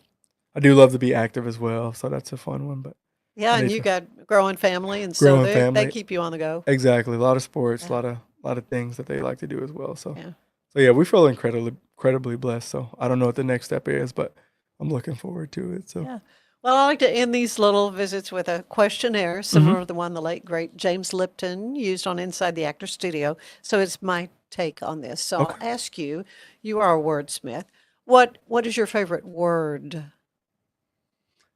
I do love to be active as well. So that's a fun one. But Yeah, I and need you to got growing family, and so grow in they family. keep you on the go. Exactly. A lot of sports, Yeah. a lot of things that they like to do as well. So Yeah. so yeah, we feel incredibly blessed. So I don't know what the next step is, but I'm looking forward to it. So Yeah. Well, I like to end these little visits with a questionnaire similar to the one the late great James Lipton used on Inside the Actor Studio. So it's my take on this. So I'll Okay. ask you, you are a wordsmith. What is your favorite word?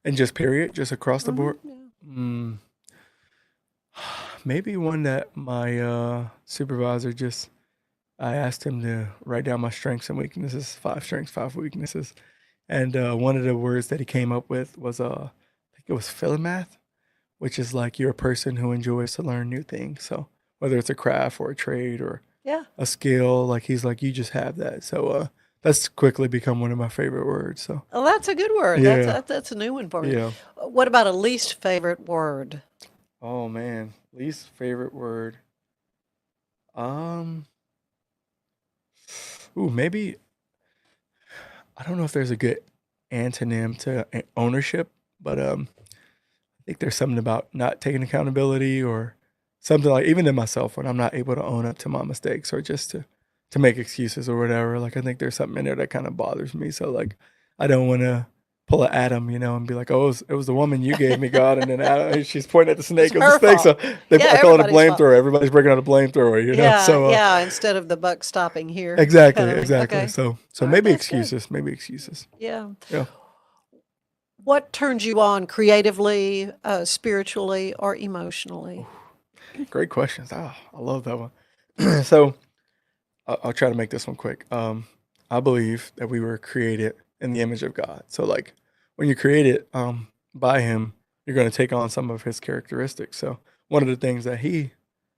And just period, just across the board. Yeah. Mm, maybe one that my supervisor just I asked him to write down my strengths and weaknesses, 5 strengths, 5 weaknesses. And one of the words that he came up with was I think it was philomath, which is like you're a person who enjoys to learn new things. So whether it's a craft or a trade or Yeah. a skill, like he's like, you just have that. So that's quickly become one of my favorite words. So Well, that's a good word. yeah, That's a new one for me. yeah. What about a least favorite word? Oh man, least favorite word. Um, maybe I don't know if there's a good antonym to ownership, but I think there's something about not taking accountability or something like even in myself when I'm not able to own up to my mistakes or just to make excuses or whatever. Like I think there's something in there that kind of bothers me. So like I don't want to pull an Adam, and be like, oh, it was the woman you gave me, God, and then Adam, she's pointing at the snake. It's It was her the snake. fault. So Yeah, I call it a everybody's fault. flamethrower. Everybody's breaking out a flamethrower, Yeah, So yeah, instead of the buck stopping here. exactly, kind of thing. exactly. Okay. So All right, maybe that's good. excuses, maybe excuses. Yeah. Yeah. What turns you on creatively, spiritually, or emotionally? Great questions. I love that one. So I'll try to make this one quick. I believe that we were created in the image of God. So like when you're created by Him, you're going to take on some of His characteristics. So one of the things that He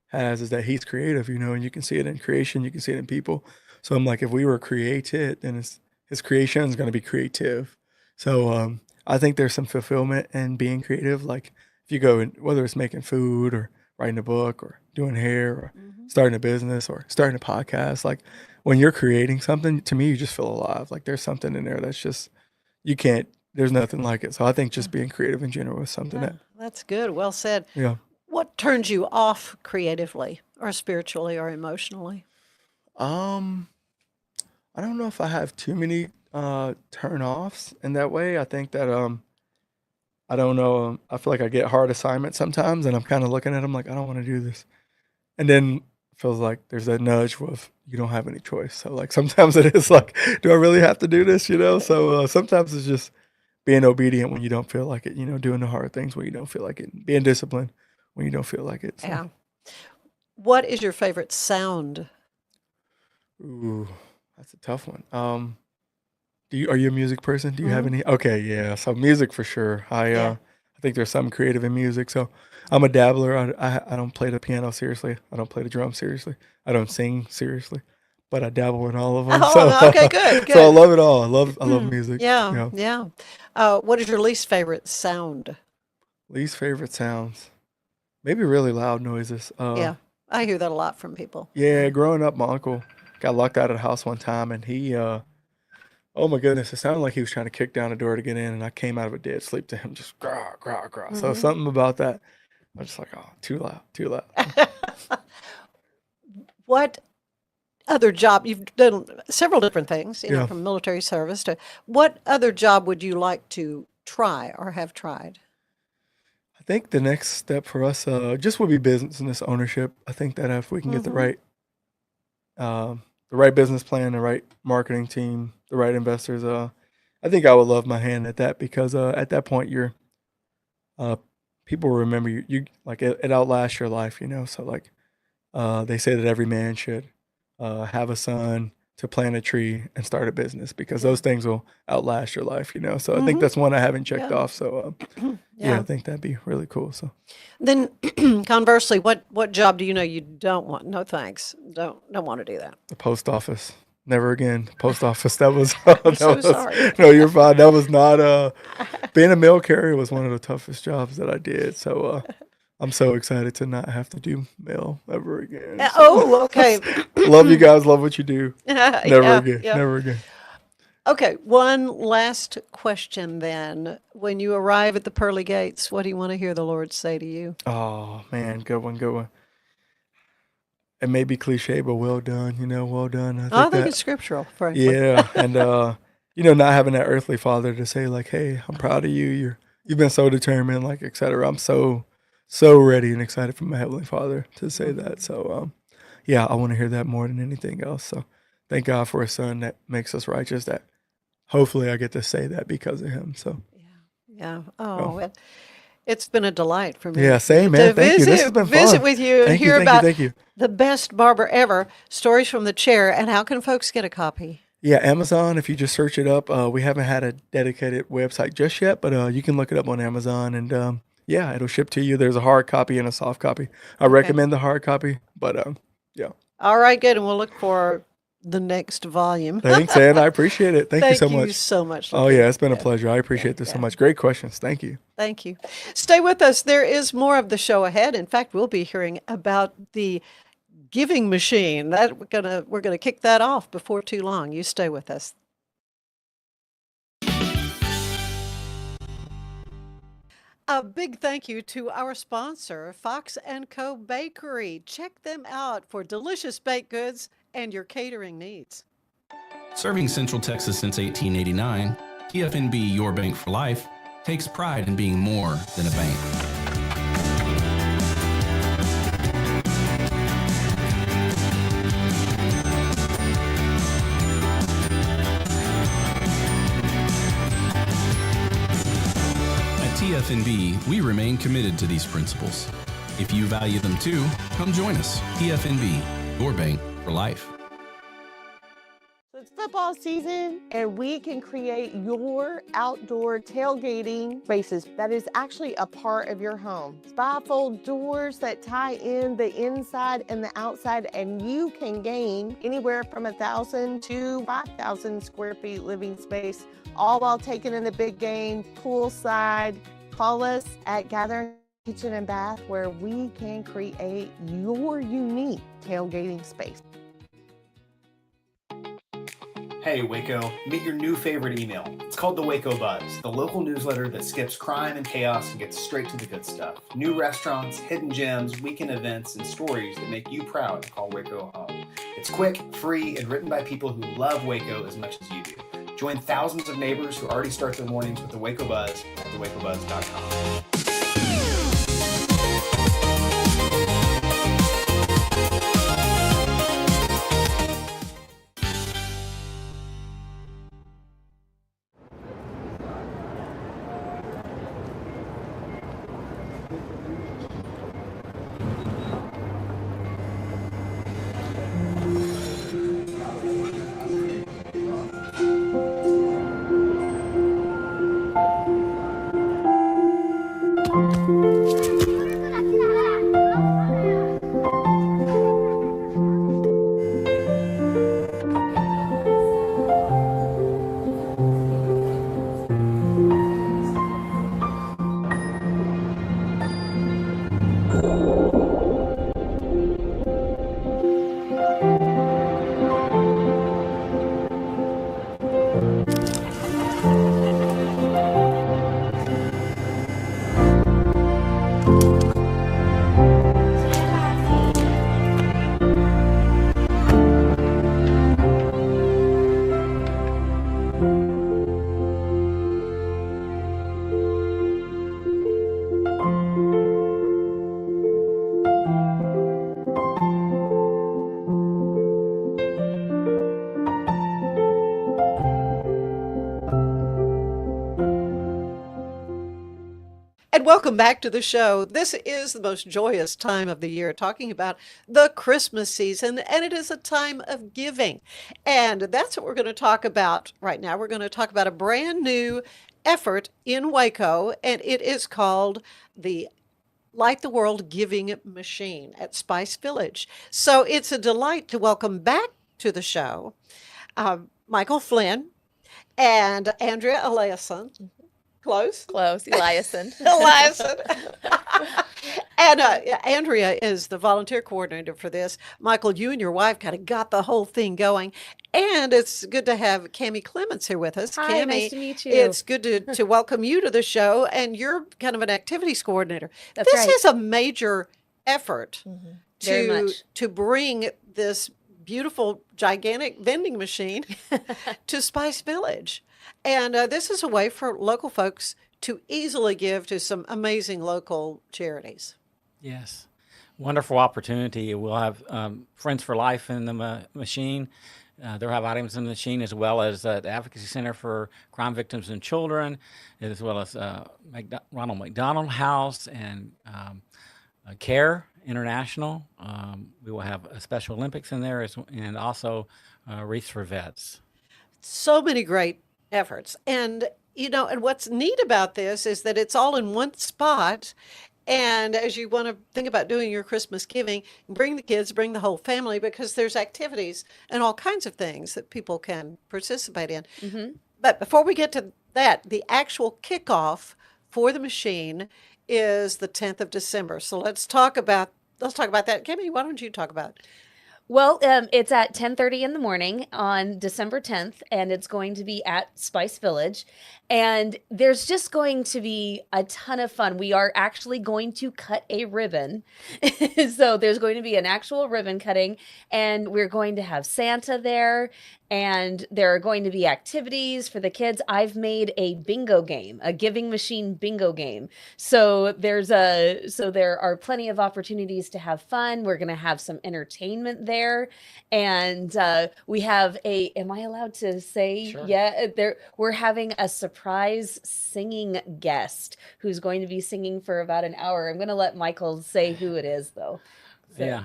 has is that He's creative, and you can see it in creation, you can see it in people. So I'm like, if we were created, then His creation is going to be creative. So I think there's some fulfillment in being creative. Like if you go in, whether it's making food or writing a book or doing hair or starting a business or starting a podcast, like when you're creating something, to me, you just feel alive. Like there's something in there that's just, there's nothing like it. So I think just being creative in general is something Yeah, that's good. Well said. yeah. What turns you off creatively, or spiritually, or emotionally? Um, I don't know if I have too many turn offs in that way. I think that I don't know. I feel like I get hard assignments sometimes, and I'm kind of looking at them like I don't want to do this, and then feels like there's that nudge with you don't have any choice. So like sometimes it is like, do I really have to do this? So sometimes it's just being obedient when you don't feel like it. Doing the hard things when you don't feel like it. Being disciplined when you don't feel like it. So. Yeah. What is your favorite sound? Ooh, that's a tough one. Are you a music person? Do you have any? Okay, yeah. So music for sure. I I think there's something creative in music. So I'm a dabbler. I don't play the piano seriously. I don't play the drum seriously. I don't sing seriously, but I dabble in all of them. So Oh, okay, good, so I good. love it all. I love music. Yeah, Yeah. yeah. What is your least favorite sound? Least favorite sounds. Maybe really loud noises. Yeah, I hear that a lot from people. Yeah, growing up, my uncle got locked out of the house one time, and he, oh my goodness, it sounded like he was trying to kick down the door to get in, and I came out of a dead sleep to him, just grah, grah, grah. So Mhm. something about that, I was just like, oh, too loud, too loud. What other job? You've done several different things, Yeah. from military service to what other job would you like to try or have tried? I think the next step for us, just would be business ownership. I think that if we can get Mhm. the right business plan, the right marketing team, the right investors, I think I would love my hand at that because at that point uh, people will remember you. You like it outlasts your life, you know. So like they say that every man should have a son to plant a tree and start a business because Yeah. those things will outlast your life, you know. So I think Mhm. that's one I haven't checked Yeah. off. So yeah, I Yeah. think that'd be really cool. So Then conversely, what job do you know you don't want? No thanks. Don't want to do that. the post office. Never again. Post office. That was I'm so sorry. no, you're fine. That was not being a mail carrier was one of the toughest jobs that I did. So I'm so excited to not have to do mail ever again. So Oh, okay. love you guys, love what you do. Never Yeah, again. yeah. Never again. Okay, one last question then. When you arrive at the pearly gates, what do you want to hear the Lord say to you? Oh man, good one, good one. It may be cliche, but well done, you know, well done. I I think think that it's scriptural, frankly. yeah, and you know, not having that earthly father to say like, "Hey, I'm proud of you. You've been so determined, like, etc." I'm so ready and excited for my heavenly Father to say that. So, yeah, I want to hear that more than anything else. So, thank God for a son that makes us righteous. That hopefully I get to say that because of him. So, Yeah. oh, Oh, it's been a delight for yeah, me same to man. Thank you. This has been visit fun. with you and Thank you, hear thank you, about thank you. the best barber ever, stories from the chair, and how can folks get a copy? Yeah, Amazon. If you just search it up, we haven't had a dedicated website just yet, but you can look it up on Amazon, and yeah, it'll ship to you. There's a hard copy and a soft copy. I Okay. recommend the hard copy, but yeah. All right, good, and we'll look for the next volume. Thanks, and I appreciate it. Thank you so Thank you much. so much, Oh Lakeith. yeah, it's been a Yeah, pleasure. I yeah, appreciate this so yeah. much. Great questions. Thank you. Thank you. Stay with us. There is more of the show ahead. In fact, we'll be hearing about the giving machine. That we're gonna kick that off before too long. You stay with us. A big thank you to our sponsor, Fox & Co. Bakery. Check them out for delicious baked goods and your catering needs. Serving Central Texas since 1889, TFNB Your Bank for Life takes pride in being more than a bank. At TFNB, we remain committed to these principles. If you value them too, come join us. TFNB, Your Bank for Life. So it's football season, and we can create your outdoor tailgating spaces that is actually a part of your home. Bifold doors that tie in the inside and the outside, and you can gain anywhere from 1,000 to 5,000 square feet living space, all while taking in the big game, poolside. Call us at Gathering Kitchen and Bath, where we can create your unique tailgating space. Hey Waco, meet your new favorite email. It's called the Waco Buzz, the local newsletter that skips crime and chaos and gets straight to the good stuff. New restaurants, hidden gems, weekend events, and stories that make you proud to call Waco home. It's quick, free, and written by people who love Waco as much as you do. Join thousands of neighbors who already start their mornings with the Waco Buzz at thewacobuzz.com. And welcome back to the show. This is the most joyous time of the year, talking about the Christmas season, and it is a time of giving. And that's what we're going to talk about right now. We're going to talk about a brand new effort in Waco, and it is called the Light the World Giving Machine at Spice Village. So it's a delight to welcome back to the show Michael Flynn and Andrea Eliason. Close. Eliason. Eliason. And Andrea is the volunteer coordinator for this. Michael, you and your wife kind of got the whole thing going. And it's good to have Cammie Clements here with us. Hi, Cammie, nice to meet you. It's good to welcome you to the show. And you're kind of an activities coordinator. That's this right. is a major effort Very much. to bring this beautiful, gigantic vending machine to Spice Village. And this is a way for local folks to easily give to some amazing local charities. Yes. Wonderful opportunity. We'll have Friends for Life in the machine. They'll have items in the machine, as well as the Advocacy Center for Crime Victims and Children, as well as Ronald McDonald House and CARE International. We will have a Special Olympics in there, and also Wreaths for Vets. So many great efforts. And, and what's neat about this is that it's all in one spot. And as you want to think about doing your Christmas giving, bring the kids, bring the whole family, because there's activities and all kinds of things that people can participate in. Mm-hmm. But before we get to that, the actual kickoff for the machine is the 10th of December. So let's talk about that. Cammie, why don't you talk about it? Well, it's at 10:30 in the morning on December 10th, and it's going to be at Spice Village. And there's just going to be a ton of fun. We are actually going to cut a ribbon. So there's going to be an actual ribbon cutting, and we're going to have Santa there, and there are going to be activities for the kids. I've made a bingo game, a giving machine bingo game. So there are plenty of opportunities to have fun. We're going to have some entertainment there. And we have am I allowed to say? Sure. Yeah, we're having a surprise singing guest who's going to be singing for about an hour. I'm going to let Michael say who it is, though. So. Yeah.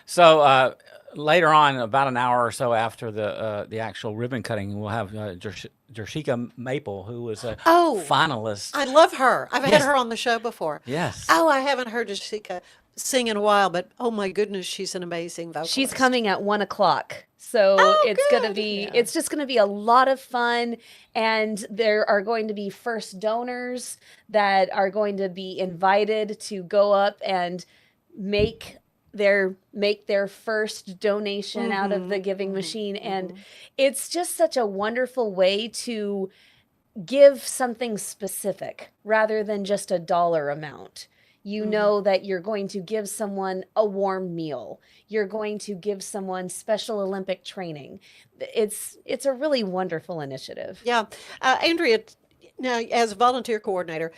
So later on, about an hour or so after the actual ribbon cutting, we'll have Jershika Maple, who was a finalist. I love her. I've had Yes. her on the show before. Yes. Oh, I haven't heard Jessica sing in a while, but oh my goodness, she's an amazing vocalist. She's coming at 1:00. So it's going to be, it's just going to be a lot of fun. And there are going to be first donors that are going to be invited to go up and make their first donation out of the giving machine. And it's just such a wonderful way to give something specific rather than just a dollar amount. You know that you're going to give someone a warm meal. You're going to give someone Special Olympic training. It's a really wonderful initiative. Yeah. Andrea, now as a volunteer coordinator,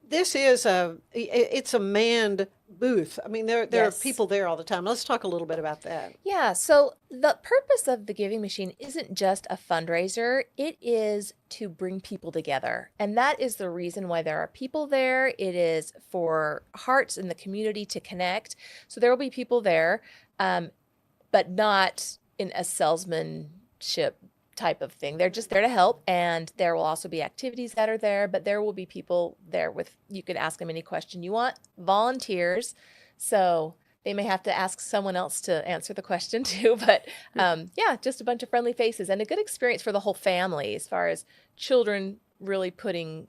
this is it's a manned booth. I mean, there are Yes. people there all the time. Let's talk a little bit about that. Yeah, so the purpose of the Giving Machine isn't just a fundraiser, it is to bring people together. And that is the reason why there are people there. It is for hearts in the community to connect. So there will be people there, but not in a salesmanship type of thing. They're just there to help, and there will also be activities that are there, but there will be people there with, you could ask them any question you want, volunteers. So they may have to ask someone else to answer the question too, but yeah, just a bunch of friendly faces and a good experience for the whole family as far as children really putting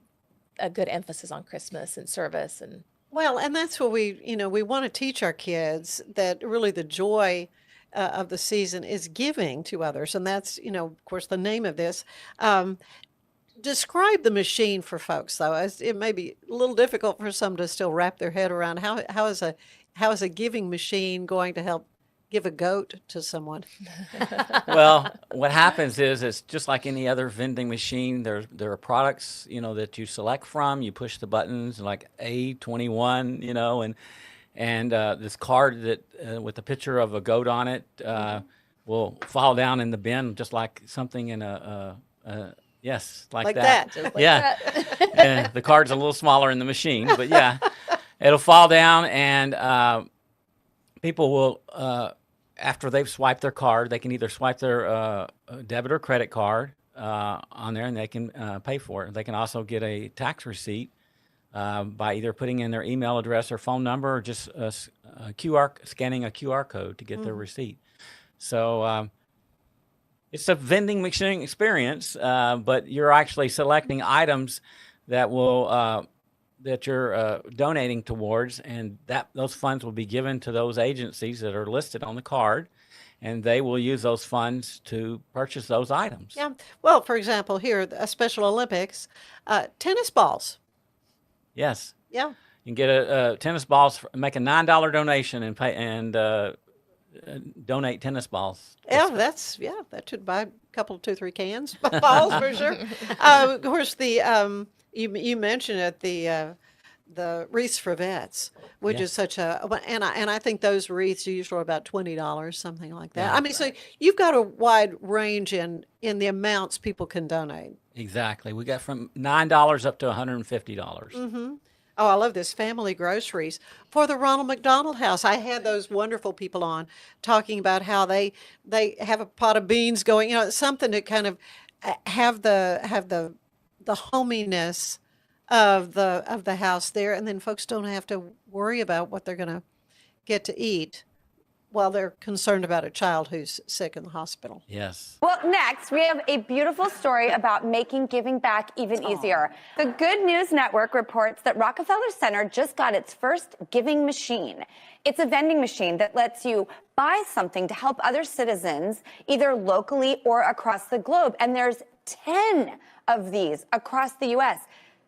a good emphasis on Christmas and service. And Well, and that's what we want to teach our kids, that really the joy of the season is giving to others. And that's, of course, the name of this. Describe the machine for folks, though, as it may be a little difficult for some to still wrap their head around. How is a giving machine going to help give a goat to someone? Well, what happens is it's just like any other vending machine. There are products, that you select from. You push the buttons like A21, and this card that with a picture of a goat on it will fall down in the bin, just like something in yes, like that. just like Yeah. that. And the card's a little smaller in the machine, but yeah, it'll fall down, and people will, after they've swiped their card, they can either swipe their debit or credit card on there, and they can pay for it. They can also get a tax receipt by either putting in their email address or phone number, or just scanning a QR code to get their receipt. So it's a vending machine experience, but you're actually selecting items that will that you're donating towards, and those funds will be given to those agencies that are listed on the card, and they will use those funds to purchase those items. Yeah. Well, for example, here, a Special Olympics, tennis balls. Yes. Yeah. You can get a tennis balls, make a $9 donation, and pay donate tennis balls. Yeah, that should buy a couple, 2-3 cans of balls for sure. Of course, the you mentioned it, the wreaths for vets, which is such and I think those wreaths usually are about $20, something like that. Yeah. I mean, so you've got a wide range in the amounts people can donate. Exactly. We got from $9 up to $150. Mm-hmm. Oh, I love this, family groceries for the Ronald McDonald House. I had those wonderful people on talking about how they have a pot of beans going, something to kind of have the hominess of the house there, and then folks don't have to worry about what they're going to get to eat while they're concerned about a child who's sick in the hospital. Yes. Well, next, we have a beautiful story about making giving back even easier. The Good News Network reports that Rockefeller Center just got its first giving machine. It's a vending machine that lets you buy something to help other citizens, either locally or across the globe. And there's 10 of these across the U.S.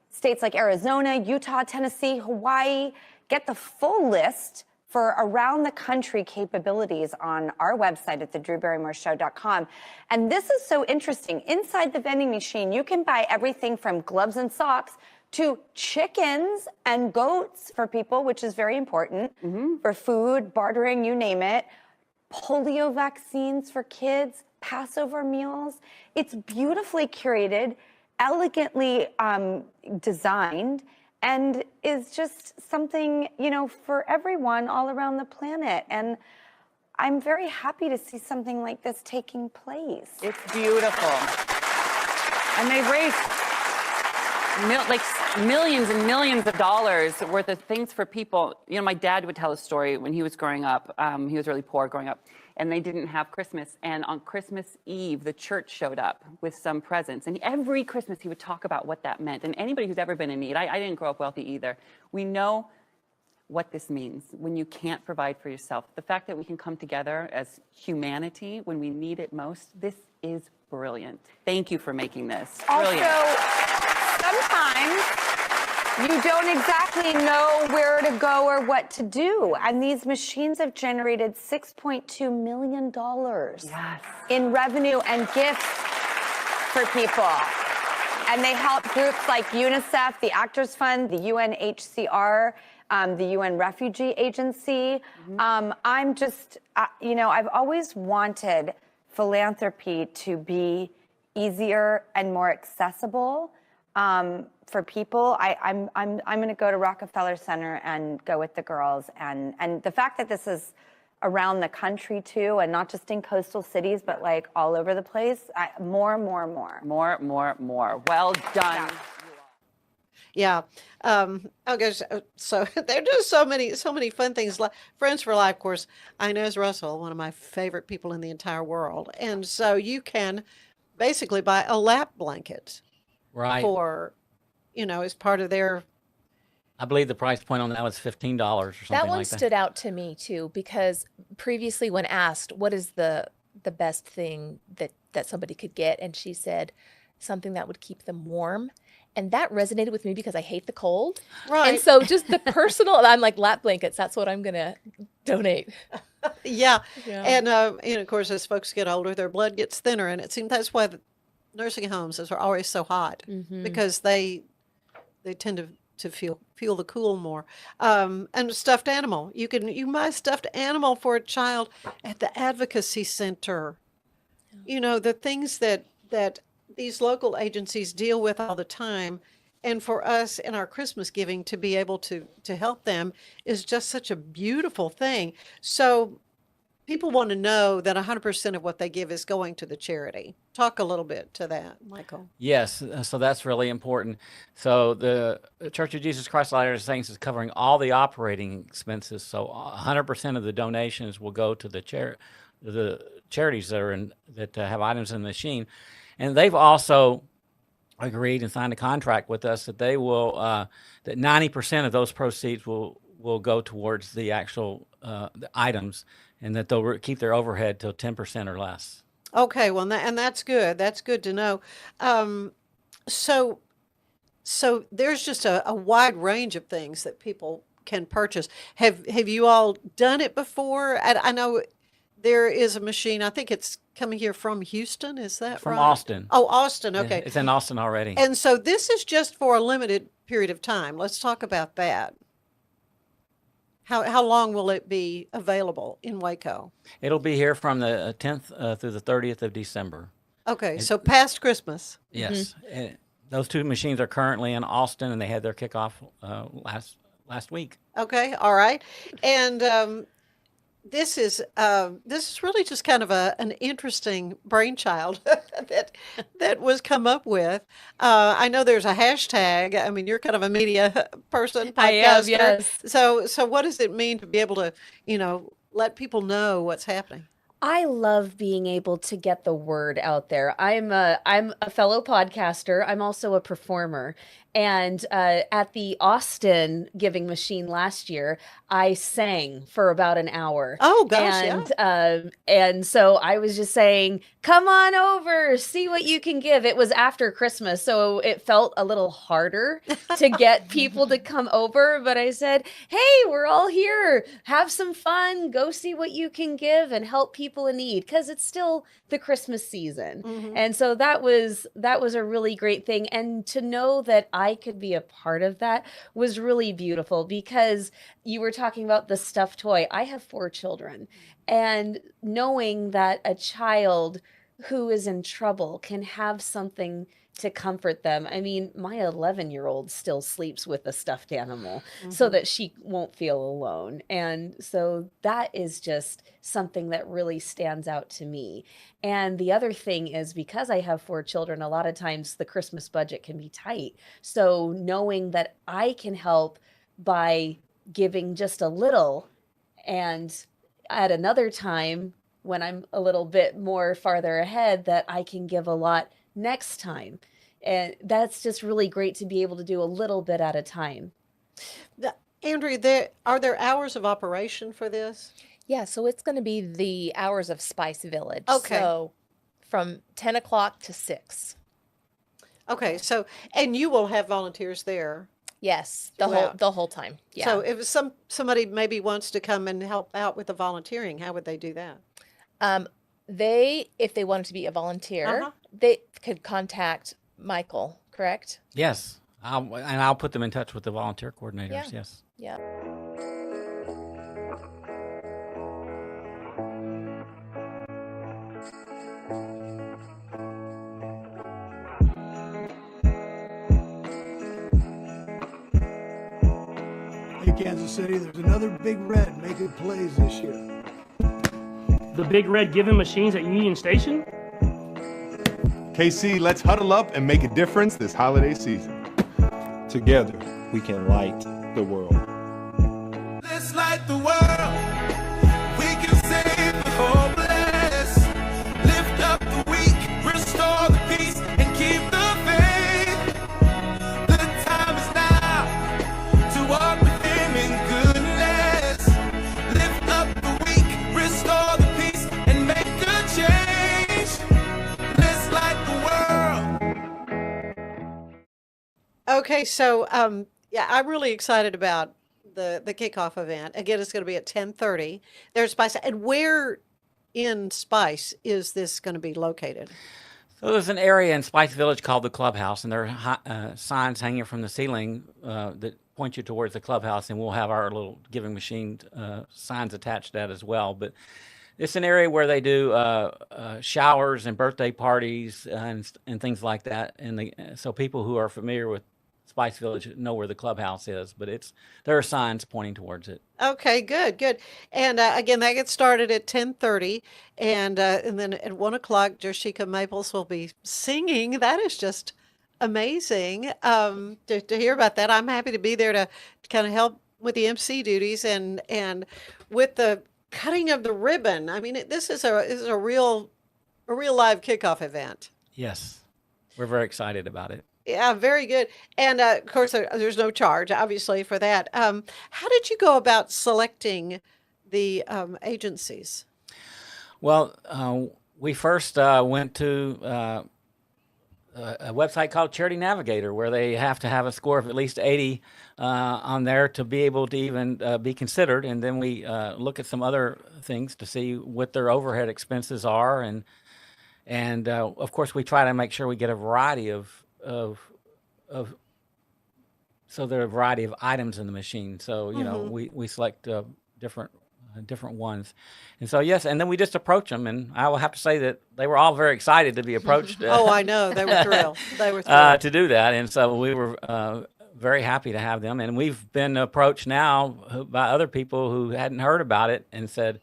States like Arizona, Utah, Tennessee, Hawaii. Get the full list for around the country capabilities on our website at thedrewbarrymoreshow.com. And this is so interesting. Inside the vending machine, you can buy everything from gloves and socks to chickens and goats for people, which is very important, for food, bartering, you name it, polio vaccines for kids, Passover meals. It's beautifully curated, elegantly designed, and is just something, for everyone all around the planet. And I'm very happy to see something like this taking place. It's beautiful. And they've raised millions and millions of dollars worth of things for people. My dad would tell a story when he was growing up. He was really poor growing up, and they didn't have Christmas. And on Christmas Eve, the church showed up with some presents. And every Christmas, he would talk about what that meant. And anybody who's ever been in need, I didn't grow up wealthy either. We know what this means when you can't provide for yourself. The fact that we can come together as humanity when we need it most, this is brilliant. Thank you for making this. Brilliant. Also, sometimes you don't exactly know where to go or what to do. And these machines have generated $6.2 million in revenue and gifts for people. And they help groups like UNICEF, the Actors Fund, the UNHCR, the UN Refugee Agency. I'm just, I've always wanted philanthropy to be easier and more accessible for people. I'm going to go to Rockefeller Center and go with the girls. And the fact that this is around the country too, and not just in coastal cities, but like all over the place. More. More. Well done. Yeah. Okay. So there are just so many fun things. Like Friends for Life, of course, Inez Russell, one of my favorite people in the entire world. And so you can basically buy a lap blanket Right. for, as part of their. I believe the price point on that was $15 or something That one like that. stood out to me too, because previously when asked what is the best thing that somebody could get, and she said something that would keep them warm. And that resonated with me because I hate the cold. Right. And so just the personal, I'm like, lap blankets, that's what I'm going to donate. Yeah. Yeah. And of course, as folks get older, their blood gets thinner. And it seems that's why the nursing homes are always so hot, because they tend to feel the cool more. And a stuffed animal. You can buy a stuffed animal for a child at the advocacy center. The things that these local agencies deal with all the time. And for us in our Christmas giving to be able to help them is just such a beautiful thing. So people want to know that 100% of what they give is going to the charity. Talk a little bit to that, Michael. Yes, so that's really important. So the Church of Jesus Christ of Latter-day Saints is covering all the operating expenses. So 100% of the donations will go to the charities that have items in the machine. And they've also agreed and signed a contract with us that they will that 90% of those proceeds will go towards the actual the items, and that they'll keep their overhead till 10% or less. Okay, well, and that's good. That's good to know. So there's just a wide range of things that people can purchase. Have you all done it before? I know there is a machine. I think it's coming here from Houston. Is that From right? Austin. Oh, Austin. Okay. It's in Austin already. And so this is just for a limited period of time. Let's talk about that. How long will it be available in Waco? It'll be here from the 10th through the 30th of December. Okay, so past Christmas. Yes. And those two machines are currently in Austin, and they had their kickoff last week. Okay, all right. And this is really just kind of an interesting brainchild that was come up with. I know there's a hashtag. I mean, you're kind of a media person, podcaster. I am, yes. So what does it mean to be able to, let people know what's happening? I love being able to get the word out there. I'm a fellow podcaster. I'm also a performer. And at the Austin Giving Machine last year, I sang for about an hour. Oh, gosh, and so I was just saying, come on over, see what you can give. It was after Christmas, so it felt a little harder to get people to come over. But I said, hey, we're all here. Have some fun. Go see what you can give and help people in need, because it's still the Christmas season. And so that was a really great thing. And to know that I could be a part of that was really beautiful, because you were talking about the stuffed toy. I have 4 children, and knowing that a child who is in trouble can have something to comfort them. I mean, my 11-year-old still sleeps with a stuffed animal so that she won't feel alone. And so that is just something that really stands out to me. And the other thing is, because I have 4 children, a lot of times the Christmas budget can be tight. So knowing that I can help by giving just a little, and at another time when I'm a little bit more farther ahead, that I can give a lot next time. And that's just really great to be able to do a little bit at a time. Andrea, are there hours of operation for this? Yeah, so it's going to be the Hours of Spice Village. Okay. So from 10 o'clock to 6. Okay, so, and you will have volunteers there. Yes, Throughout. the whole time. Yeah. So if somebody maybe wants to come and help out with the volunteering, how would they do that? If they wanted to be a volunteer, they could contact Michael, correct? Yes. I'll put them in touch with the volunteer coordinators. Yeah. Yes. Yeah. Hey, Kansas City, there's another big red making plays this year. the big red giving machines at Union Station? KC, let's huddle up and make a difference this holiday season. Together, we can light the world. Let's light the world. We can save the hopeless. Lift up the weak, restore the peace, and keep the faith. The time is now to walk with him in goodness. Lift up the weak, restore the peace, and make a change. Let's light the world. Okay, so yeah, I'm really excited about the kickoff event. Again, it's going to be at 10:30. There's Spice. And where in Spice is this going to be located? So there's an area in Spice Village called the Clubhouse, and there are signs hanging from the ceiling that point you towards the clubhouse, and we'll have our little giving machine signs attached to that as well. But it's an area where they do showers and birthday parties and things like that. And so people who are familiar with Spice Village know where the clubhouse is, but there are signs pointing towards it. Okay, good, good. And again, that gets started at 10:30, and then at 1 o'clock, Jershika Maples will be singing. That is just amazing to hear about that. I'm happy to be there to kind of help with the MC duties and with the cutting of the ribbon. I mean, this is a real live kickoff event. Yes, we're very excited about it. Yeah, very good. And of course, there's no charge, obviously, for that. How did you go about selecting the agencies? Well, we first went to a website called Charity Navigator, where they have to have a score of at least 80 on there to be able to even be considered. And then we look at some other things to see what their overhead expenses are. And of course, we try to make sure we get a variety so there are a variety of items in the machine. So, you know, we select different ones. And so, yes, and then we just approach them. And I will have to say that they were all very excited to be approached. Oh, I know. They were thrilled. They were thrilled. To do that. And so we were very happy to have them. And we've been approached now by other people who hadn't heard about it and said,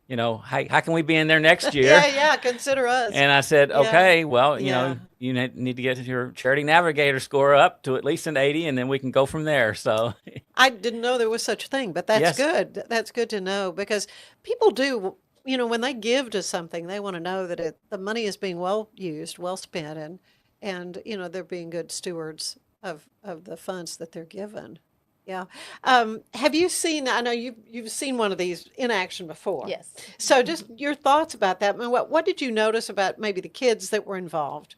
you know, hey, how can we be in there next year? Yeah, consider us. And I said, okay, well, you Yeah. know, you need to get your Charity Navigator score up to at least an 80, and then we can go from there. So I didn't know there was such a thing, but that's Yes. good. That's good to know because people do, you know, when they give to something, they want to know that the money is being well used, well spent, and you know, they're being good stewards of the funds that they're given. Yeah. Have you seen, I know you've seen one of these in action before. Yes. So just your thoughts about that. I mean, what did you notice about maybe the kids that were involved?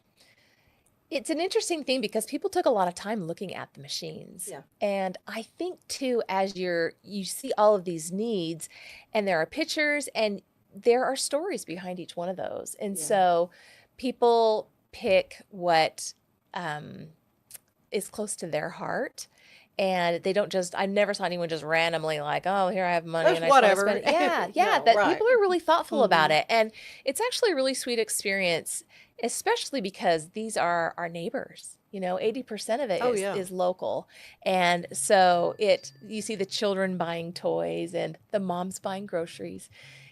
It's an interesting thing because people took a lot of time looking at the machines. Yeah. And I think too, as you see all of these needs and there are pictures and there are stories behind each one of those. And so people pick what is close to their heart. And they don't I never saw anyone just randomly like, oh, here I have money and I just want to spend it. Yeah, No, that right. people are really thoughtful about it. And it's actually a really sweet experience, especially because these are our neighbors. You know, 80% of it is local. And so you see the children buying toys and the moms buying groceries.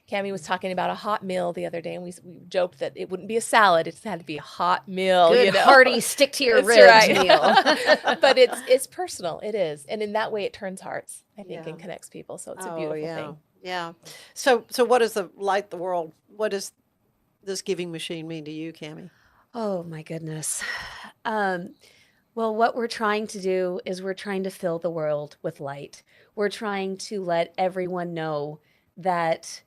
Cammie was talking about a hot meal the other day, and we joked that it wouldn't be a salad; it had to be a hot meal. Good, you know? hearty, stick to your That's ribs right. meal. But it's personal. It is, and in that way, it turns hearts. I think and connects people. So it's a beautiful thing. Yeah. So what does the light the world? What does this giving machine mean to you, Cammie? Oh my goodness. Well, what we're trying to do is we're trying to fill the world with light. We're trying to let everyone know that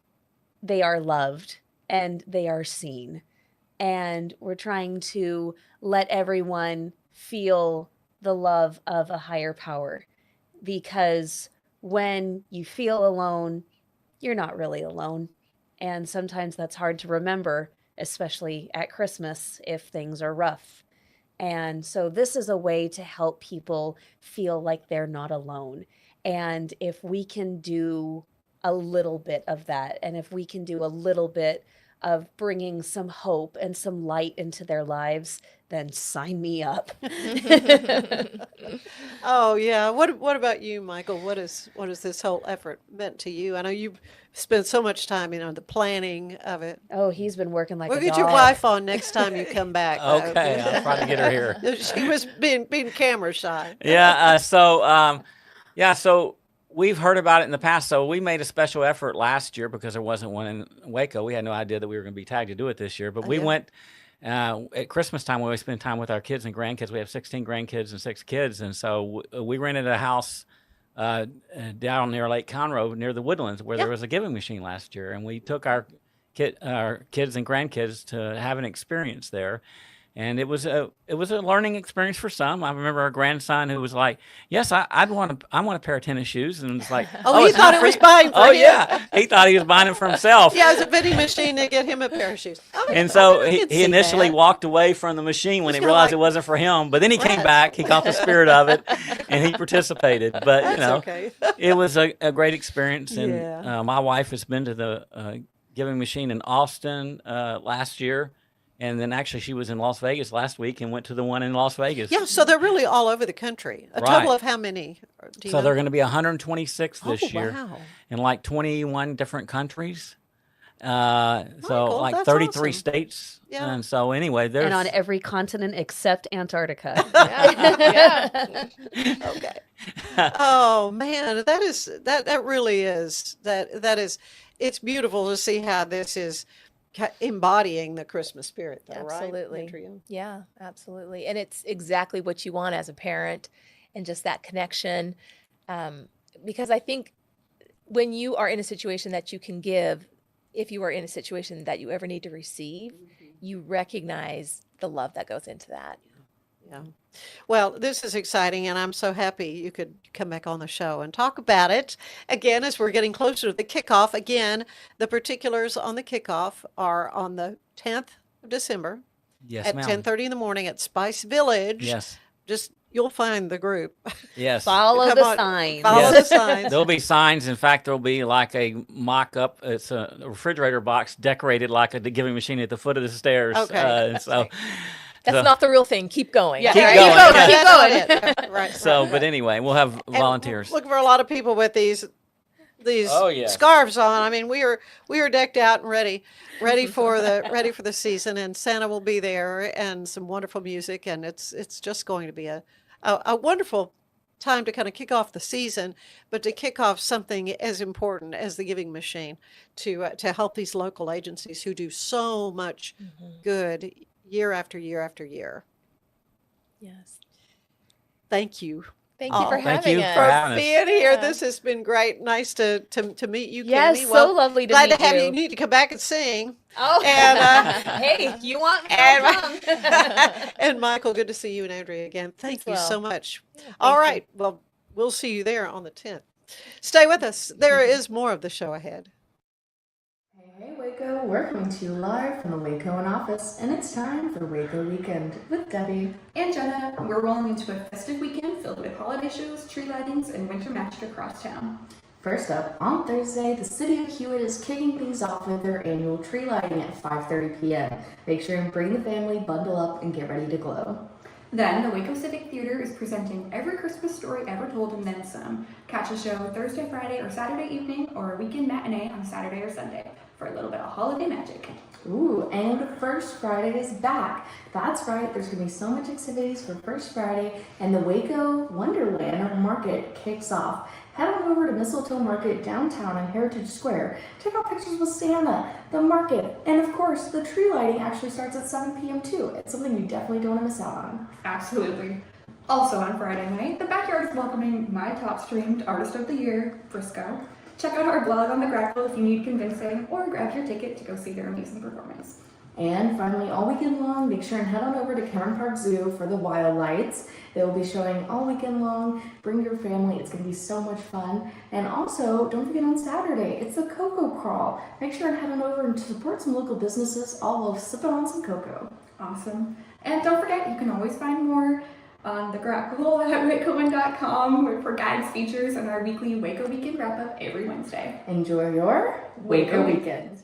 they are loved and they are seen. And we're trying to let everyone feel the love of a higher power. Because when you feel alone, you're not really alone. And sometimes that's hard to remember, especially at Christmas if things are rough. And so this is a way to help people feel like they're not alone. And if we can do a little bit of that, and if we can do a little bit of bringing some hope and some light into their lives, then sign me up. Oh yeah. What about you, Michael? What is this whole effort meant to you? I know you've spent so much time, the planning of it. Oh, he's been working like We'll a get dog. your wife on next time you come back. Okay, I'll try to get her here. She was being camera shy. Yeah. So we've heard about it in the past. So we made a special effort last year because there wasn't one in Waco. We had no idea that we were going to be tagged to do it this year. But we went at Christmas time. We always spend time with our kids and grandkids. We have 16 grandkids and 6 kids, and so we rented a house down near Lake Conroe, near the Woodlands, where there was a giving machine last year, and we took our kids and grandkids to have an experience there. And it was a learning experience for some. I remember our grandson who was like, "Yes, I want a pair of tennis shoes," and it's like, he it's thought not it free." was buying for him. Yeah, he thought he was buying it for himself. Yeah, it was a vending machine to get him a pair of shoes. And so I he could see initially that. walked away from the machine when he He's realized gonna it wasn't for him. But then he came back, he caught the spirit of it, and he participated. But okay. it was a great experience. And Yeah. my wife has been to the giving machine in Austin last year. And then actually she was in Las Vegas last week and went to the one in Las Vegas. Yeah, so they're really all over the country. A Right. total of how many? Do you So know? they're going to be 126 this Oh, year wow. in like 21 different countries. So Michael, like that's 33 awesome. states. Yeah. And so anyway, there's And on every continent except Antarctica. Okay. Oh man, that really is it's beautiful to see how this is embodying the Christmas spirit, though, Absolutely. right? Andrea? Yeah, absolutely. And it's exactly what you want as a parent, and just that connection. Because I think when you are in a situation that you can give, if you are in a situation that you ever need to receive, you recognize the love that goes into that. Yeah. Well, this is exciting, and I'm so happy you could come back on the show and talk about it. Again, as we're getting closer to the kickoff, again, the particulars on the kickoff are on the 10th of December Yes, at ma'am. 10:30 in the morning at Spice Village. Yes. You'll find the group. Yes. Follow Come the on, signs. Follow Yes. the signs. There'll be signs. In fact, there'll be like a mock-up. It's a refrigerator box decorated like a giving machine at the foot of the stairs. Okay. And so, That's not the real thing. Keep going. Yeah, Keep right? going. Keep going. That's not it. Right. so, but anyway, we'll have And volunteers. Looking for a lot of people with these Oh, yes. scarves on. I mean, we are decked out and ready for the season, and Santa will be there, and some wonderful music, and it's just going to be a wonderful time to kind of kick off the season, but to kick off something as important as the giving machine to help these local agencies who do so much good year after year after year. Yes. Thank you. Thank you for Thank having you us. for having us. Being here, Yeah. this has been great. Nice to meet you, Yes, Kimmy. so lovely to glad meet to have you. you. You need to come back and sing. Oh, And, hey, you want me? and- I'll come. And Michael, good to see you and Andrea again. Thank you well. so much. All right. Well, we'll see you there on the 10th. Stay with us. There is more of the show ahead. Hey Waco, we're coming to you live from the Wacoan office, and it's time for Waco Weekend with Debbie. And Jenna, we're rolling into a festive weekend filled with holiday shows, tree lightings, and winter magic across town. First up, on Thursday, the City of Hewitt is kicking things off with their annual tree lighting at 5:30 p.m. Make sure and bring the family, bundle up, and get ready to glow. Then, the Waco Civic Theater is presenting every Christmas story ever told and then some. Catch a show Thursday, Friday, or Saturday evening, or a weekend matinee on Saturday or Sunday for a little bit of holiday magic. Ooh, and First Friday is back. That's right, there's going to be so much activities for First Friday, and the Waco Wonderland Market kicks off. Head on over to Mistletoe Market downtown in Heritage Square. Check out pictures with Santa, the market, and of course, the tree lighting actually starts at 7 p.m. too. It's something you definitely don't want to miss out on. Absolutely. Also on Friday night, the Backyard is welcoming my top streamed Artist of the Year, Frisco. Check out our blog on the Grackle if you need convincing, or grab your ticket to go see their amazing performance. And finally, all weekend long, make sure and head on over to Cameron Park Zoo for the Wild Lights. They will be showing all weekend long. Bring your family. It's going to be so much fun. And also, don't forget on Saturday, it's the Cocoa Crawl. Make sure and head on over and support some local businesses, all while sipping on some cocoa. Awesome. And don't forget, you can always find more on the Grackle at wacoan.com for guides, features, and our weekly Waco Weekend wrap-up every Wednesday. Enjoy your Waco Weekend.